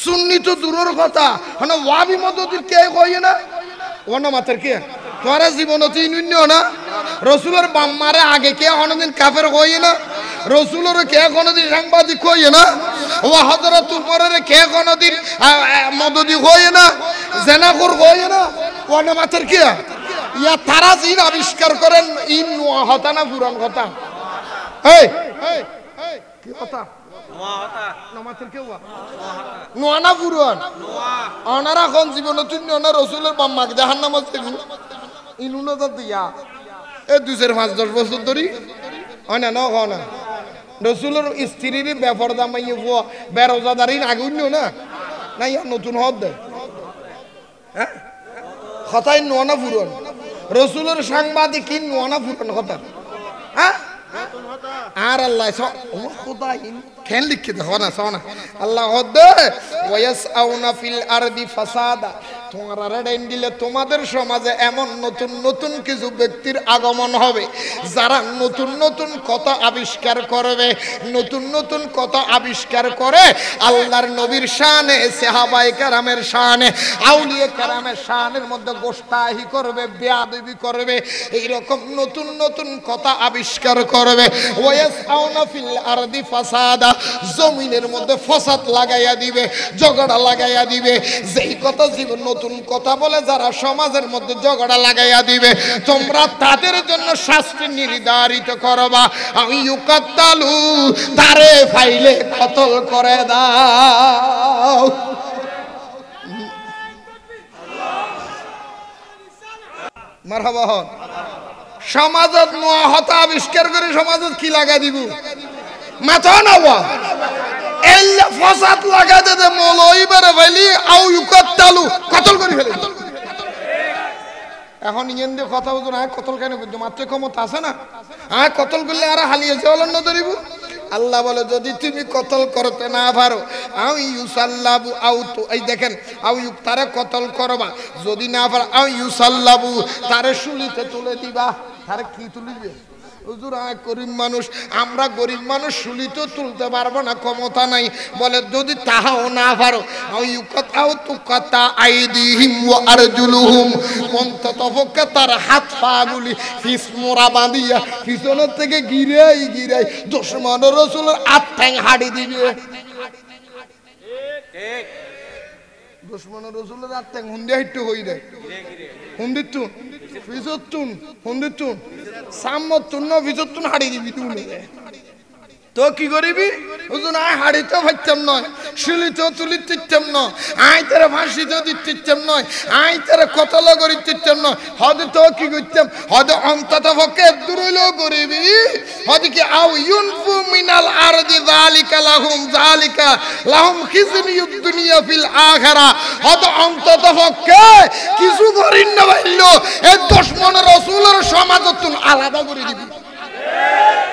সুন্নি তো দূরের কথা, মানে ওয়াবি মদদির কে কইে না, ওনা মাতের কে তোরা জীবনতে ইনুন্য না, রাসূলের বাম্মারে আগে কে কোনদিন কাফের কইে না, রাসূলের কে কোনদিন সাংবাদিক কইে না, ও হযরত উমরের কে কোনদিন মদদি কইে না, জেনাকুর কইে না, ওনা মাতের কে ইয়া তারা জিন আবিষ্কার করেন ইন নোয়া হতা না পুরান কথা? এই কি কথা নোয়া হতা নামাতের কে নোয়া না পুরান? ওনারা কোন জীবনে তুই না রাসূলের বাম্মাকে জাহান্নামে দিবি ইনুনা তো দিয়া এই 2-5-10 বছর ধরি হয় না না রাসূলের স্ত্রীর বেপরদা মাইয়ে বেরোজাদারি আগুন না না ইয়া নতুন হদ দে হ্যাঁ কথাই নোয়া না পুরান? রাসূলের সাংবাদিক কি নোয়া না পুরান কথা? হ্যাঁ আর আল্লাহ খোদা খেন লিখে দেখো না সোনা আল্লাহ হদে ওয়ায়াসআউনা ফিল আরদি ফাসাদা, তোমরা রেডেন দিলে তোমাদের সমাজে এমন নতুন নতুন কিছু ব্যক্তির আগমন হবে যারা নতুন নতুন কথা আবিষ্কার করবে, নতুন নতুন কথা আবিষ্কার করে আল্লাহর নবীর শানে, সাহাবায়ে কেরামের শানে, আউলিয়া কেরামের শানের মধ্যে গোস্তাহি করবে, বেয়াদবি করবে, এই রকম নতুন নতুন কথা আবিষ্কার করবে। ওয়ায়াসআউনা ফিল আরদি ফাসাদা, জমিনের মধ্যে ফাসাদ লাগাইয়া দিবে, ঝগড়া লাগাইয়া দিবে। যেই কথা জীবন নতুন কথা বলে যারা সমাজের মধ্যে ঝগড়া লাগাইয়া দিবে, তোমরা তাদের জন্য শাস্তি নির্ধারিত করবা। আমি ইউকাত্তালু, তারে ফাইলে কতল করে দাও। মারহাবা হন। সমাজত নোয়া হতা আবিষ্কার করে সমাজত কি লাগাই দিব? মাথা নাওয়া এল্লা ফাসাদ লাগাই দে মৌলই বেরে ফেলি আও ইউকাত্তালু, কতল করে ফেলে। এখন ইয়েন দিয়ে কথা বলতো না, কতল কেন করছো? মাত্র ক্ষমতা আছে না, কতল করলে আর হালিয়েছে বলেন না ধরিব। আল্লাহ বলে যদি তুমি কতল করতে না পারো, আও ইউসাল্লাবু, আও তো এই দেখেন আও ইউ তারে কতল করবা, যদি না পারো আও ইউসাল্লাবু, তারে শুলিতে তুলে দিবা। তারে কি তুলে দিবে? হুজুর গরিব মানুষ, আমরা গরিব মানুষ শুলিতে তুলতে পারবো না, ক্ষমতা নাই। বলে যদি তাহাও না পারো আও ইউকাতাও তুকাতা আইদিহিম ওয়া আরজুলুহুম, অন্ততপক্ষে তার হাত পা গুলি ফিসমোরা বাঁধিয়া পিছনের থেকে গিরাই গিরাই দুশমন রাসূলের আত্যাং হাড়ি দিবে। ঠিক দুশমন রাসূলের আত্যাং হুন্ডে হিট্টু হই রে, হুন্দিতুন ফিজতুন, হুন্দিতুন সামতুন ন ফিজতুন হাড়ি দিবি তুই। তো কি করিবি হুজুর আয় হাড়িতে ভাইতাম নয় শিলিতেও তুলিতেম নয় আয় তারা ফাঁসিতেও দিতেম নয় আয় তারা কতল করিতেম নয় হদে তো কি করতাম হদে অন্তত পক্ষে দূরইলেও করিবি হদে কি আও ইউনফু মিনাল আরদি যালিকা লাহুম খিজনিয়ুদ দুনিয়া ফিল আখিরা হদে অন্তত পক্ষে কিছু করিন না ভাইলো এই দুশমন রাসূলের সমাজতুন আলাদা করে দিবি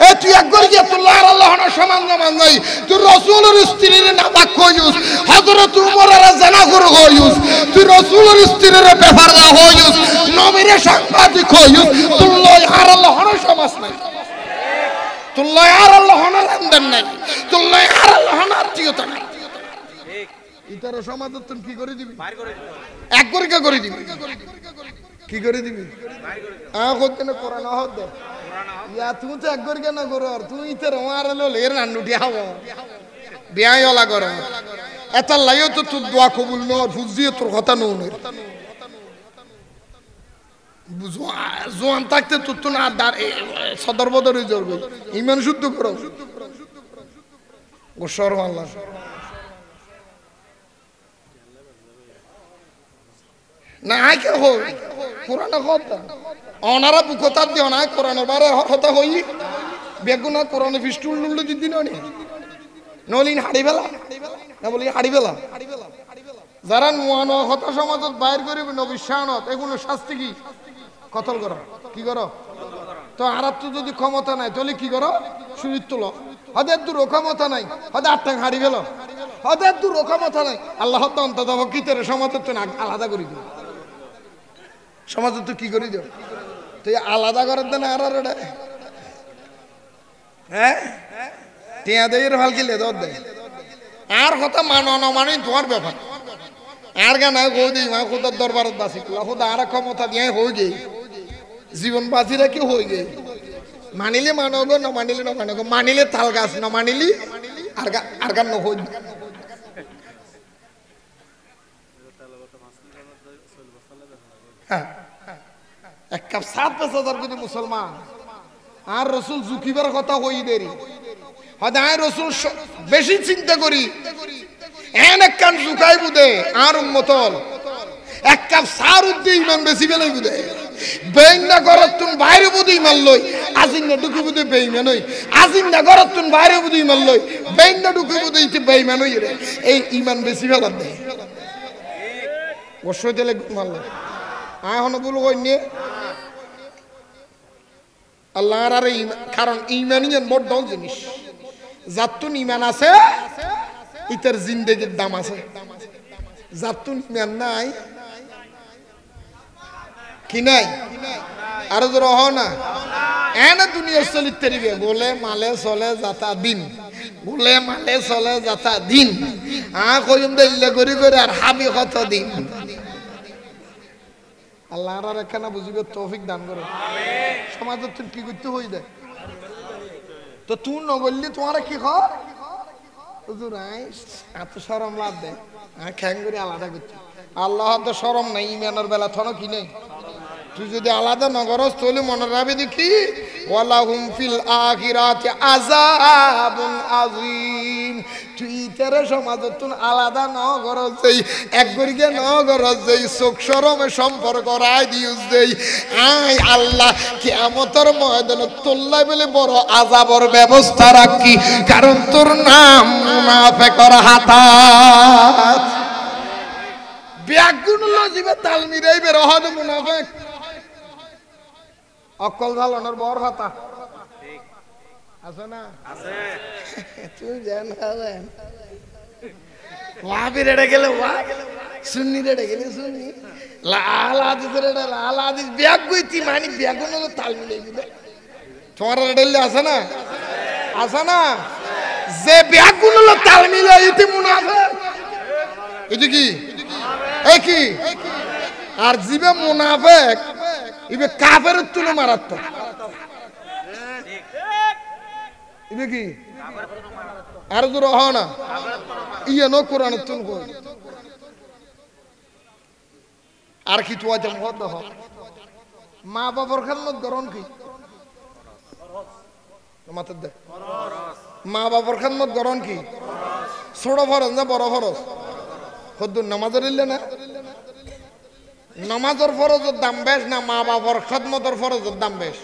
এ তুই একবার গিয়ে তুল্লাহ আল্লাহর সমান সমান নাই তুই রাসূলের স্ত্রীর নাপাক হইউস হযরত উমরের জানা করে হইউস তুই রাসূলের স্ত্রীর বেফারদা হইউস নবীর সাংবাদিক হইউস তুল্লাহ আর আল্লাহর সমাজ নাই তুল্লাহ আর আল্লাহর লেনদেন নাই তুল্লাহ আর আল্লাহর আত্মীয়তা নাই ঠিক ইতার সমাজ তুই কি করে দিবি বাইর করে দিবি একবার কি করে দিবি কি করে দিবি আ করতে না কোরআন হদ ইয়া তুই তো একবার কেন করো তুই তো রমার লো এর নান্নুটি হাও বিয়ায়লা করো এত লাইও তো তুই দোয়া কবুল ন ফুজিয়ে তোর কথা নউনের জোয়ান থাকতে তুই তো না সদর বদর হয়ে যাবে ইমান শুদ্ধ করো গোসর আল্লাহ না আই কে হো কোরআন কথা অনারা বুকতা দিও না কোরআনের বারে কথা হই বেগুনা কোরআনে ফিস্টুল লুল দিদিন নে নলিন হাড়ি বেলা না বলি হাড়ি বেলা যারা নোয়া নোয়া কথা সমাজত বাইর করিবে নবী শানত এগুলো শাস্তি কি কতল করো কি করো তো আরাত তো যদি ক্ষমতা নাই তাহলে কি করো শরীর তুলো হদের দূর ক্ষমতা নাই হদে আটটা হাড়ি গেল হদের দূর ক্ষমতা নাই আল্লাহ তো অন্তত কিতের সমাজত তো আলাদা করে দিও সমাজত তো কি করে দিও তুই আলাদা করার দেন আর হ্যাঁ টিয়া দেয়ের ভাল কিলে দর দেয় আর কথা মানো না মানে তোমার ব্যাপার আর গানা গো দিই মা খুদার দরবারত বাসি খুদা আর ক্ষমতা দিয়ে হয়ে গে জীবন বাঁচি রাখি হয়ে গে মানিলে মানো গো না মানিলে না মানো গো মানিলে তাল গাছ না মানিলি আর গান ন হই এক কাপ 7,000 যদি মুসলমান আর রসুল জুকিবার কথা হই দেরি হয়তো আয় রসুল বেশি চিন্তা করি এন এক কান জুকাই বুদে আর উম্মতল এক কাপ সার উদ্দে ইমান বেশি বেলাই বুদে বেইনা গরতুন বাইরে বুদে ইমান লই আজিন না ঢুকি বুদে বেইমান হই আজিন না গরতুন বাইরে বুদে ইমান লই বেইনা ঢুকি বুদে ইতি বেইমান হই রে এই ইমান বেশি বেলা দে অবশ্যই দিলে মারল আয় হন বল কই নে আল্লাহর আর কারণ ইমানই বড় জিনিস যাতুন ইমান আছে ইতার জিন্দেগির দাম আছে যাতুন ইমান নাই কি নাই আর জোর হ না এনে দুনিয়া চলিত তেরিবে বলে মালে চলে যাতা দিন বলে মালে চলে যাতা দিন কইম দিল্লে করি করে আর হাবি কত দিন আল্লাহ আর একখানা বুঝিবে তৌফিক দান করো সমাজত তুই কি করতে হই দে তো তুই নগরলি তোমার কি কর হুজুর আই এত শরম লাভ দে খ্যাং করে আলাদা করছি আল্লাহ তো শরম নাই ইমানের বেলা থনো কি নেই তুই যদি আলাদা নগরস তাহলে মনে রাখবি দেখি ওয়ালাহুম ফিল আখিরাতি আযাবুন আযীম তুই তেরে সমাজত আলাদা নগরস যেই এক গরিকে নগরস যেই চোখ শরমে সম্পর্ক রায় দিউস দেই আয় আল্লাহ কিয়ামতের ময়দানে তোল্লাই বলে বড় আযাবর ব্যবস্থা রাখি কারণ তোর নাম মুনাফিকর হাতাত ব্যাগুন লজিবে তাল মিরাইবে রহদ মুনাফিক অকল ধালনের বড় হাতা ঠিক আছে না আছে তুই জান হাবেন ওয়াবি রেড়ে গেলে ওয়া সুন্নি রেড়ে গেলে সুন্নি লাল আদিস রেড়ে লাল আদিস ব্যাগ গইতি মানে ব্যাগুন হলো তাল মিলাইবে তোমার রেড়েলে আছে না আছে না যে ব্যাগুন হলো তাল মিলাইতে মুনাফিক এটা কি এই কি আর জিবে মুনাফিক ইবে কাফের তুলে মারাত্মক ইবে কি আর জোর হ না ইয়ে নো কোরআন তুন কই আর কি তুয়া জম হদ হ মা বাবার খেদমত গরন কি মাথার দে মা বাবার খেদমত গরণ কি ছোট ফরজ না বড় ফরজ? হদ্দুর নামাজের ইল্লে না নামাজের ফরজের দাম বেশ না মা বাবার খেদমতের ফরজের দাম বেশ?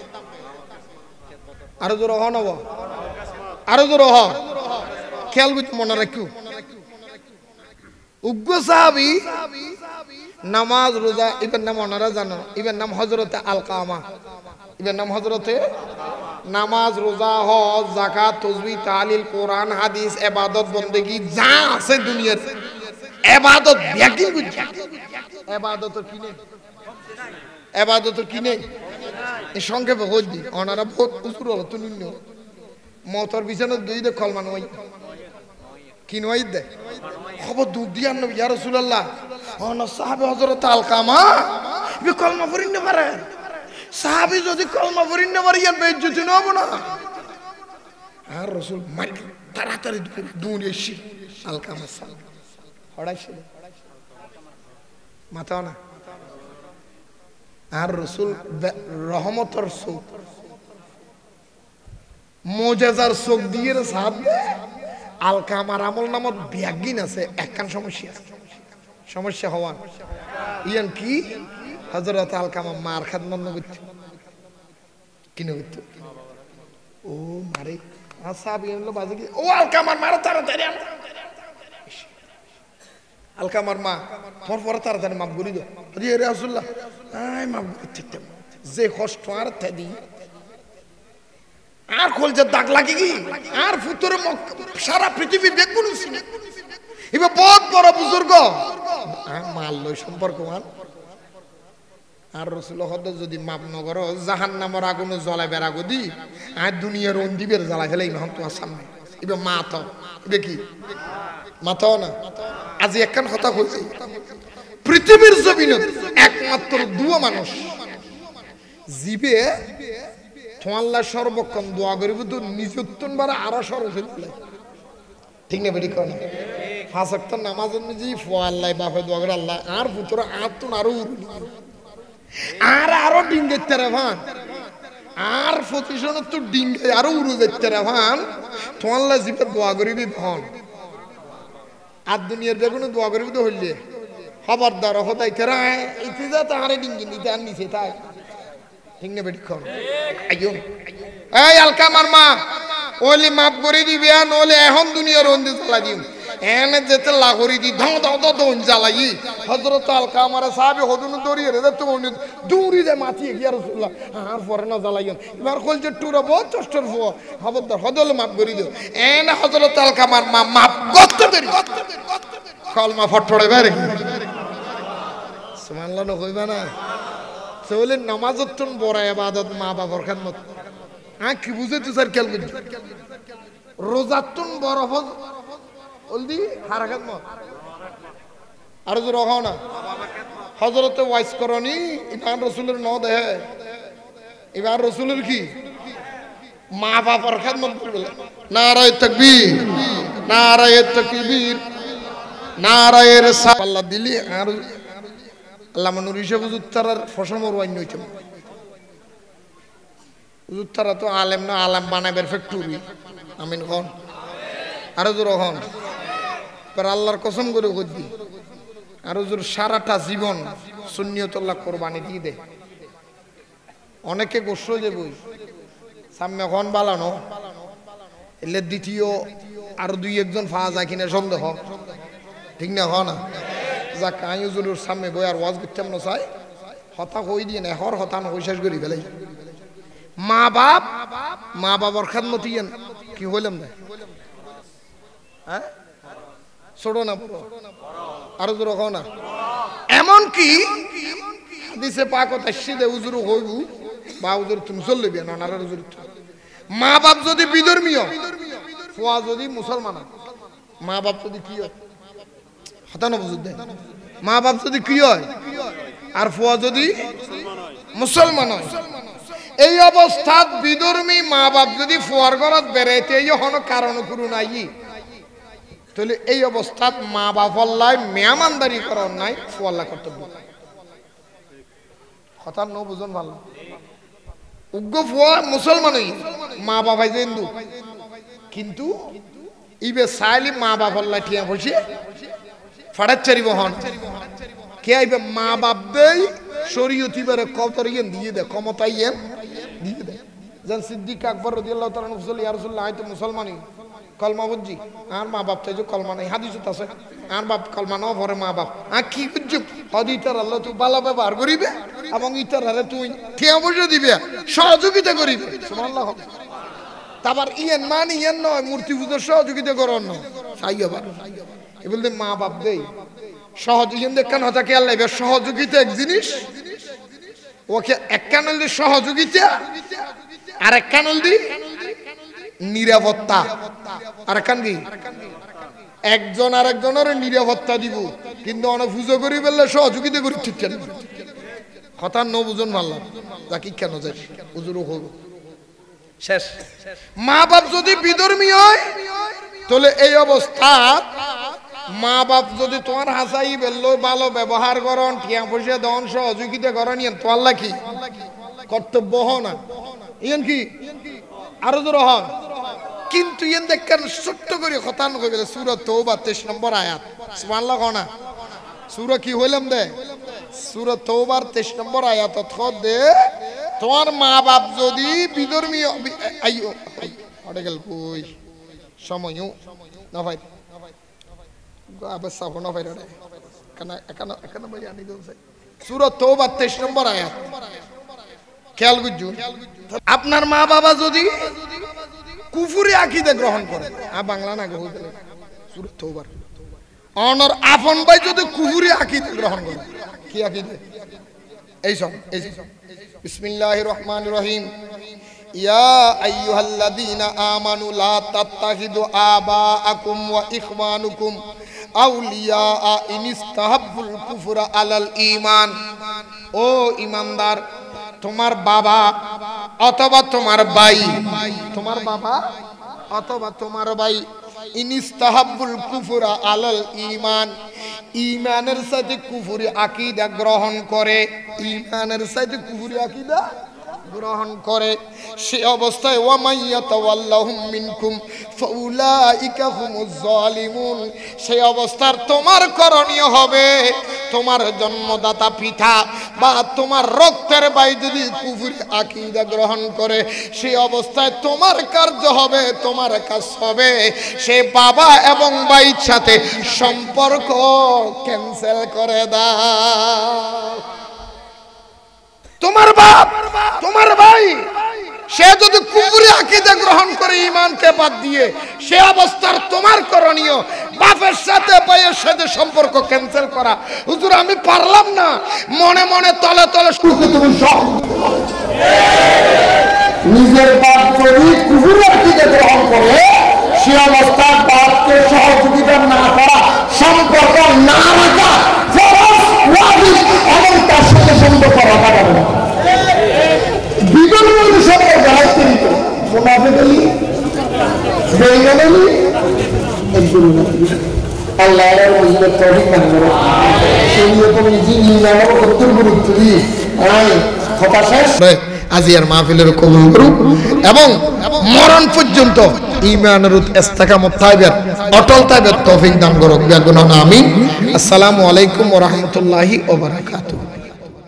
আরো জোর হ নব আরো জোর হ খেয়াল বুঝতে মনে রাখু উগ্র সাহাবি নামাজ রোজা ইবের নাম ওনারা জানো ইবের নাম হজরতে আলকামা ইবের নাম হজরতে নামাজ রোজা হজ যাকাত তাসবিহ তাহলিল কোরআন হাদিস ইবাদত বন্দেগী যা আছে দুনিয়ার ইবাদত ব্যাগিং বুঝ ইবাদত কি নেই ইবাদত কি নেই এই সংক্ষেপে হজ দি ওনারা বহুত উসুর হলো তুনিন্য মতর বিছানা দুই দে কলমান ওই কি নয় দে খবর দুধ দিয়ার নবী ইয়া রাসূলুল্লাহ ওনা সাহাবে হযরত আলকামা বি কলমা পড়িন পারে সাহাবী যদি কলমা পড়িন পারে ইয়ার বেইজ্জতি নব না আর রাসূল মার তাড়াতাড়ি দৌড়ে এসে আলকামা সাল হড়াইছিল মাথা না আর রাসূল রহমতের চোখ মুজিজার চোখ দিয়ে সাহাব আলকামার আমল নামত ব্যাগিন আছে একখান সমস্যা হওয়ার ইয়ান কি হযরত আলকামা মার খাদমত নগত কি নগত ও মারে আসাব ইয়ান লো বাজে কি ও আলকামার মার তাড়াতাড়ি আন আলকামার মা পর তাড়াতাড়ি মাফ করি দাও রে রাসূলুল্লাহ আই মাফ করতে যে কষ্ট আর তাদি আর কলজে দাগ লাগে কি আর ফুতরে সারা পৃথিবী বেগুন ছিল এবার বহুত বড় বুজুর্গ মাল লই সম্পর্ক মান আর রাসূল হদ যদি মাপ ন করো জাহান্নামের আগুনে জ্বলা বেরাগো দি আর দুনিয়ার অন্দিবের জ্বালা ফেলাই না তোমার সামনে এবার মা তো এবার কি মাথাও না আজ একখান কথা কইছি পৃথিবীর জমিনে একমাত্র দুয়া মানুষ জিবে তোমাল্লা সর্বক্ষণ দোয়া করিব তো নিজত্তন বারা আরো সরফিল ঠিক না বেটি কোন পাঁচ ওয়াক্ত নামাজের নিজে ফোয়াল্লাই বাপে দোয়া করে আল্লাহ আর পুত্র আতুন আরো আরো ডিঙ্গেতে রে ভান আর প্রতিশোধ তো ডিঙ্গে আরো উড়ু যেতে রে ভান তোমাল্লা জিবে দোয়া করিবি ভন আর দুনিয়ার বেগুনে দোয়া করিবি তো হইলে খবরদার হতাই কেরা ইতি যা তাহারে ডিঙ্গি নিতে আর নিচে তাই ঠিক না বেটি কোন আইয়ো এই আলকামার মা ওলি মাফ করে দিবি আর নলে এখন দুনিয়ার অন্ধে জ্বালা দিম এনে যেতে লাগরি দি ধং ধং ধং জ্বালাই হযরত আলকামার সাহাবী হদুন দরিয়ে রে তো দৌড়ি দে মাটি গিয়া রাসূলুল্লাহ আর পরে না জ্বালাইন এবার কল যে টুরা বহুত কষ্টের ফো খবরদার হদল মাফ করে দিও এনে হযরত আলকামার মা মাফ করতে দেরি কলমা ফটফড়ে বেরে সুবহানাল্লাহ ন কইবা না চলে নামাজতন বড় ইবাদত মা বাবার খেদমত কি বুঝে তুই স্যার খেয়াল করবি রোজাতন বড় ফজ ওলদি হার খেদমত আর যে রহ না হযরতে ওয়াইস করনি ইমান রাসূলের ন দেহে এবার রাসূলের কি মা বাবার খেদমত করবে নারায়ে তাকবীর নারায়ে তাকবীর নারায়ে রিসালাত আল্লাহ দিলি আর আল্লাহ মানুর হিসেবে উত্তরার ফসমর ওয়াইন হইতে উত্তরা তো আলেম না আলেম বানাবের ফ্যাক্টরি আমিন কোন আরো জোর হন পর আল্লাহর কসম করে কইদি আরো জোর সারাটা জীবন সুন্নিয়তুল্লাহ কুরবানি দিয়ে দে অনেকে গোস্ত দেবই সামনে কোন বালানো এলে দ্বিতীয় আর দুই একজন পাওয়া যায় কিনা সন্দেহ ঠিক না হ না যা কায়ুজুলুর সামনে বই আর ওয়াজ করতাম না চাই হতা কই দিয়ে না হর হতা না শেষ করি ফেলাই মা বাবার খেদমত ইয়ান কি হইলাম না হ্যাঁ ছোট না বড় আরো জোর কও না এমন কি হাদিসে পাক তাসসিদে উজুর হইবু বা উজুর তুমি চলবে না নার উজুর মা বাপ যদি বিধর্মীয় ফুয়া যদি মুসলমান মা বাপ যদি কি হয় হতা না বুঝুদ দেয় মা বাপ যদি কি হয় আর ফুয়া যদি মুসলমান হয় এই অবস্থাত বিধর্মী মা বাপ যদি ফুয়ার ঘরত বেড়াইতে হন কারণ করু নাই তাহলে এই অবস্থাত মা বাপ আল্লাহ মেহমানদারি করার নাই ফুয়াল্লাহ কর্তব্য কথা ন বুঝুন ভালো উগ্র ফুয়া মুসলমান মা বাবাই যে হিন্দু কিন্তু ইবে সাইলি মা বাবার লাঠিয়া বসে ফাড়াচ্চারি বহন কে আইবে মা বাপ দেই শরীয়তি বেরে কতর ইয়েন দিয়ে দে ক্ষমতা ইয়েন দিয়ে দে যেন সিদ্দিক আকবর রাদিয়াল্লাহু তাআলা নফসল ইয়া রাসূলুল্লাহ আইতো মুসলমানি কলমা বুঝি আর মা বাপ তাই যে কলমা নাই হাদিসত আছে আর বাপ কলমা ন পরে মা বাপ আর কি বুঝছ হদিতার আল্লাহ তুই ভালো ব্যবহার করিবে এবং ইতার আরে তুই ঠিয়া বসে দিবে সহযোগিতা করিবে সুবহানাল্লাহ তারপর ইয়েন মানি ইয়েন নয় মূর্তি পূজার সহযোগিতা করন না সাই আবার এ বলতে মা বাপ দেই সহযোগিতা কেন থাকে আল্লাহ সহযোগিতা এক জিনিস ওকে এক কানল দি সহযোগিতা আর এক কানল দি নিরাপত্তা আর কান কি একজন আরেকজনের নিরাপত্তা দিব কিন্তু অনেক পুজো করি বললে সহযোগিতা করি ঠিক কেন কথা ন বুঝুন মারলাম যাকি কেন যাই হুজুরও হল শেষ মা বাপ যদি বিধর্মী হয় তাহলে এই অবস্থা মা বাপ যদি তোমার হাসাই বেললো ভালো ব্যবহার করন টিয়া পয়সা দন সহযোগিতা করেন ইয়েন তো আল্লাহ কি কর্তব্য না ইয়েন কি আরো জোর হন কিন্তু ইয়েন দেখেন ছোট্ট করে কথা নয় সূরা তওবা 23 নম্বর আয়াত সুবহানাল্লাহ কোনা সূরা কি হইলাম দে সূরা তওবার 23 নম্বর আয়াত খদ দে তোমার মা বাপ যদি বিধর্মী আইও আড়ে গেল কই সময়ও না ভাই আবসা হনো ভাই রে কেন ভাই আনি দছে সূরা তওবা 23 নম্বর আয়াত খেয়াল গুজু আপনার মা বাবা যদি কুফরি আকীদা গ্রহণ করে বাংলা না গো সূরা তওবার অনর আপন ভাই যদি কুফরি আকীদা গ্রহণ করে কি আকীদা এই সব বিসমিল্লাহির রহমানির রহিম ইয়া আইয়ুহাল্লাযীনা আমানু লা তাত্তাখিযু আবাআকুম ওয়া ইখওয়ানুকুম আউলিয়া ইনিস্তাহাব্বুল কুফরা আলাল ঈমান ও ঈমানদার তোমার বাবা অথবা তোমার ভাই তোমার বাবা অথবা তোমার ভাই ইনিস্তাহাব্বুল কুফরা আলাল ঈমান ঈমানের সাথে কুফরি আকীদা গ্রহণ করে ঈমানের সাথে কুফরি আকীদা গ্রহণ করে সে অবস্থায় ওয়া মাইয়াতাওয়াল্লাহুম মিনকুম ফাউলাইকা হুমুজ জালিমুন সেই অবস্থার তোমার করণীয় হবে তোমার জন্মদাতা পিতা বা তোমার রক্তের ভাই যদি কুফরি আকীদা গ্রহণ করে সেই অবস্থায় তোমার কার্য হবে তোমার কাজ হবে সে বাবা এবং ভাইয়ের সাথে সম্পর্ক ক্যান্সেল করে দাও তোমার বাপ তোমার ভাই সে যদি কুফরি আকীদা গ্রহণ করে ঈমানকে বাদ দিয়ে সে অবস্থার তোমার করণীয় বাপের সাথে ভাইয়ের সাথে সম্পর্ক ক্যান্সেল করা হুজুর আমি পারলাম না মনে মনে তলে তলে তুমি সব নিজের বাপ যদি কুফরি আকীদা গ্রহণ করে সে অবস্থার বাপকে সহযোগিতা না করা সম্পর্ক না রাখা ফরজ ওয়াজিব এবং তার সাথে সম্পর্ক রাখা যাবে না বিগত সম্পর্ক রাখতে দিত মুনাফিকলি বেঈমানি একদম আল্লাহর রহমতে তৌফিক দান করো সেই রকম ঈমানের কত গুরুত্ব দিয়ে কথা শেষ আজিয়ার মাহফিলের কবুল করুক এবং মরণ পর্যন্ত ঈমানের ইস্তেকামত থাকবেন অটল থাকবেন তৌফিক দান করুক বিয়াগুনা আমিন আসসালামু আলাইকুম ওয়া রাহমাতুল্লাহি ওয়া বারাকাতুহু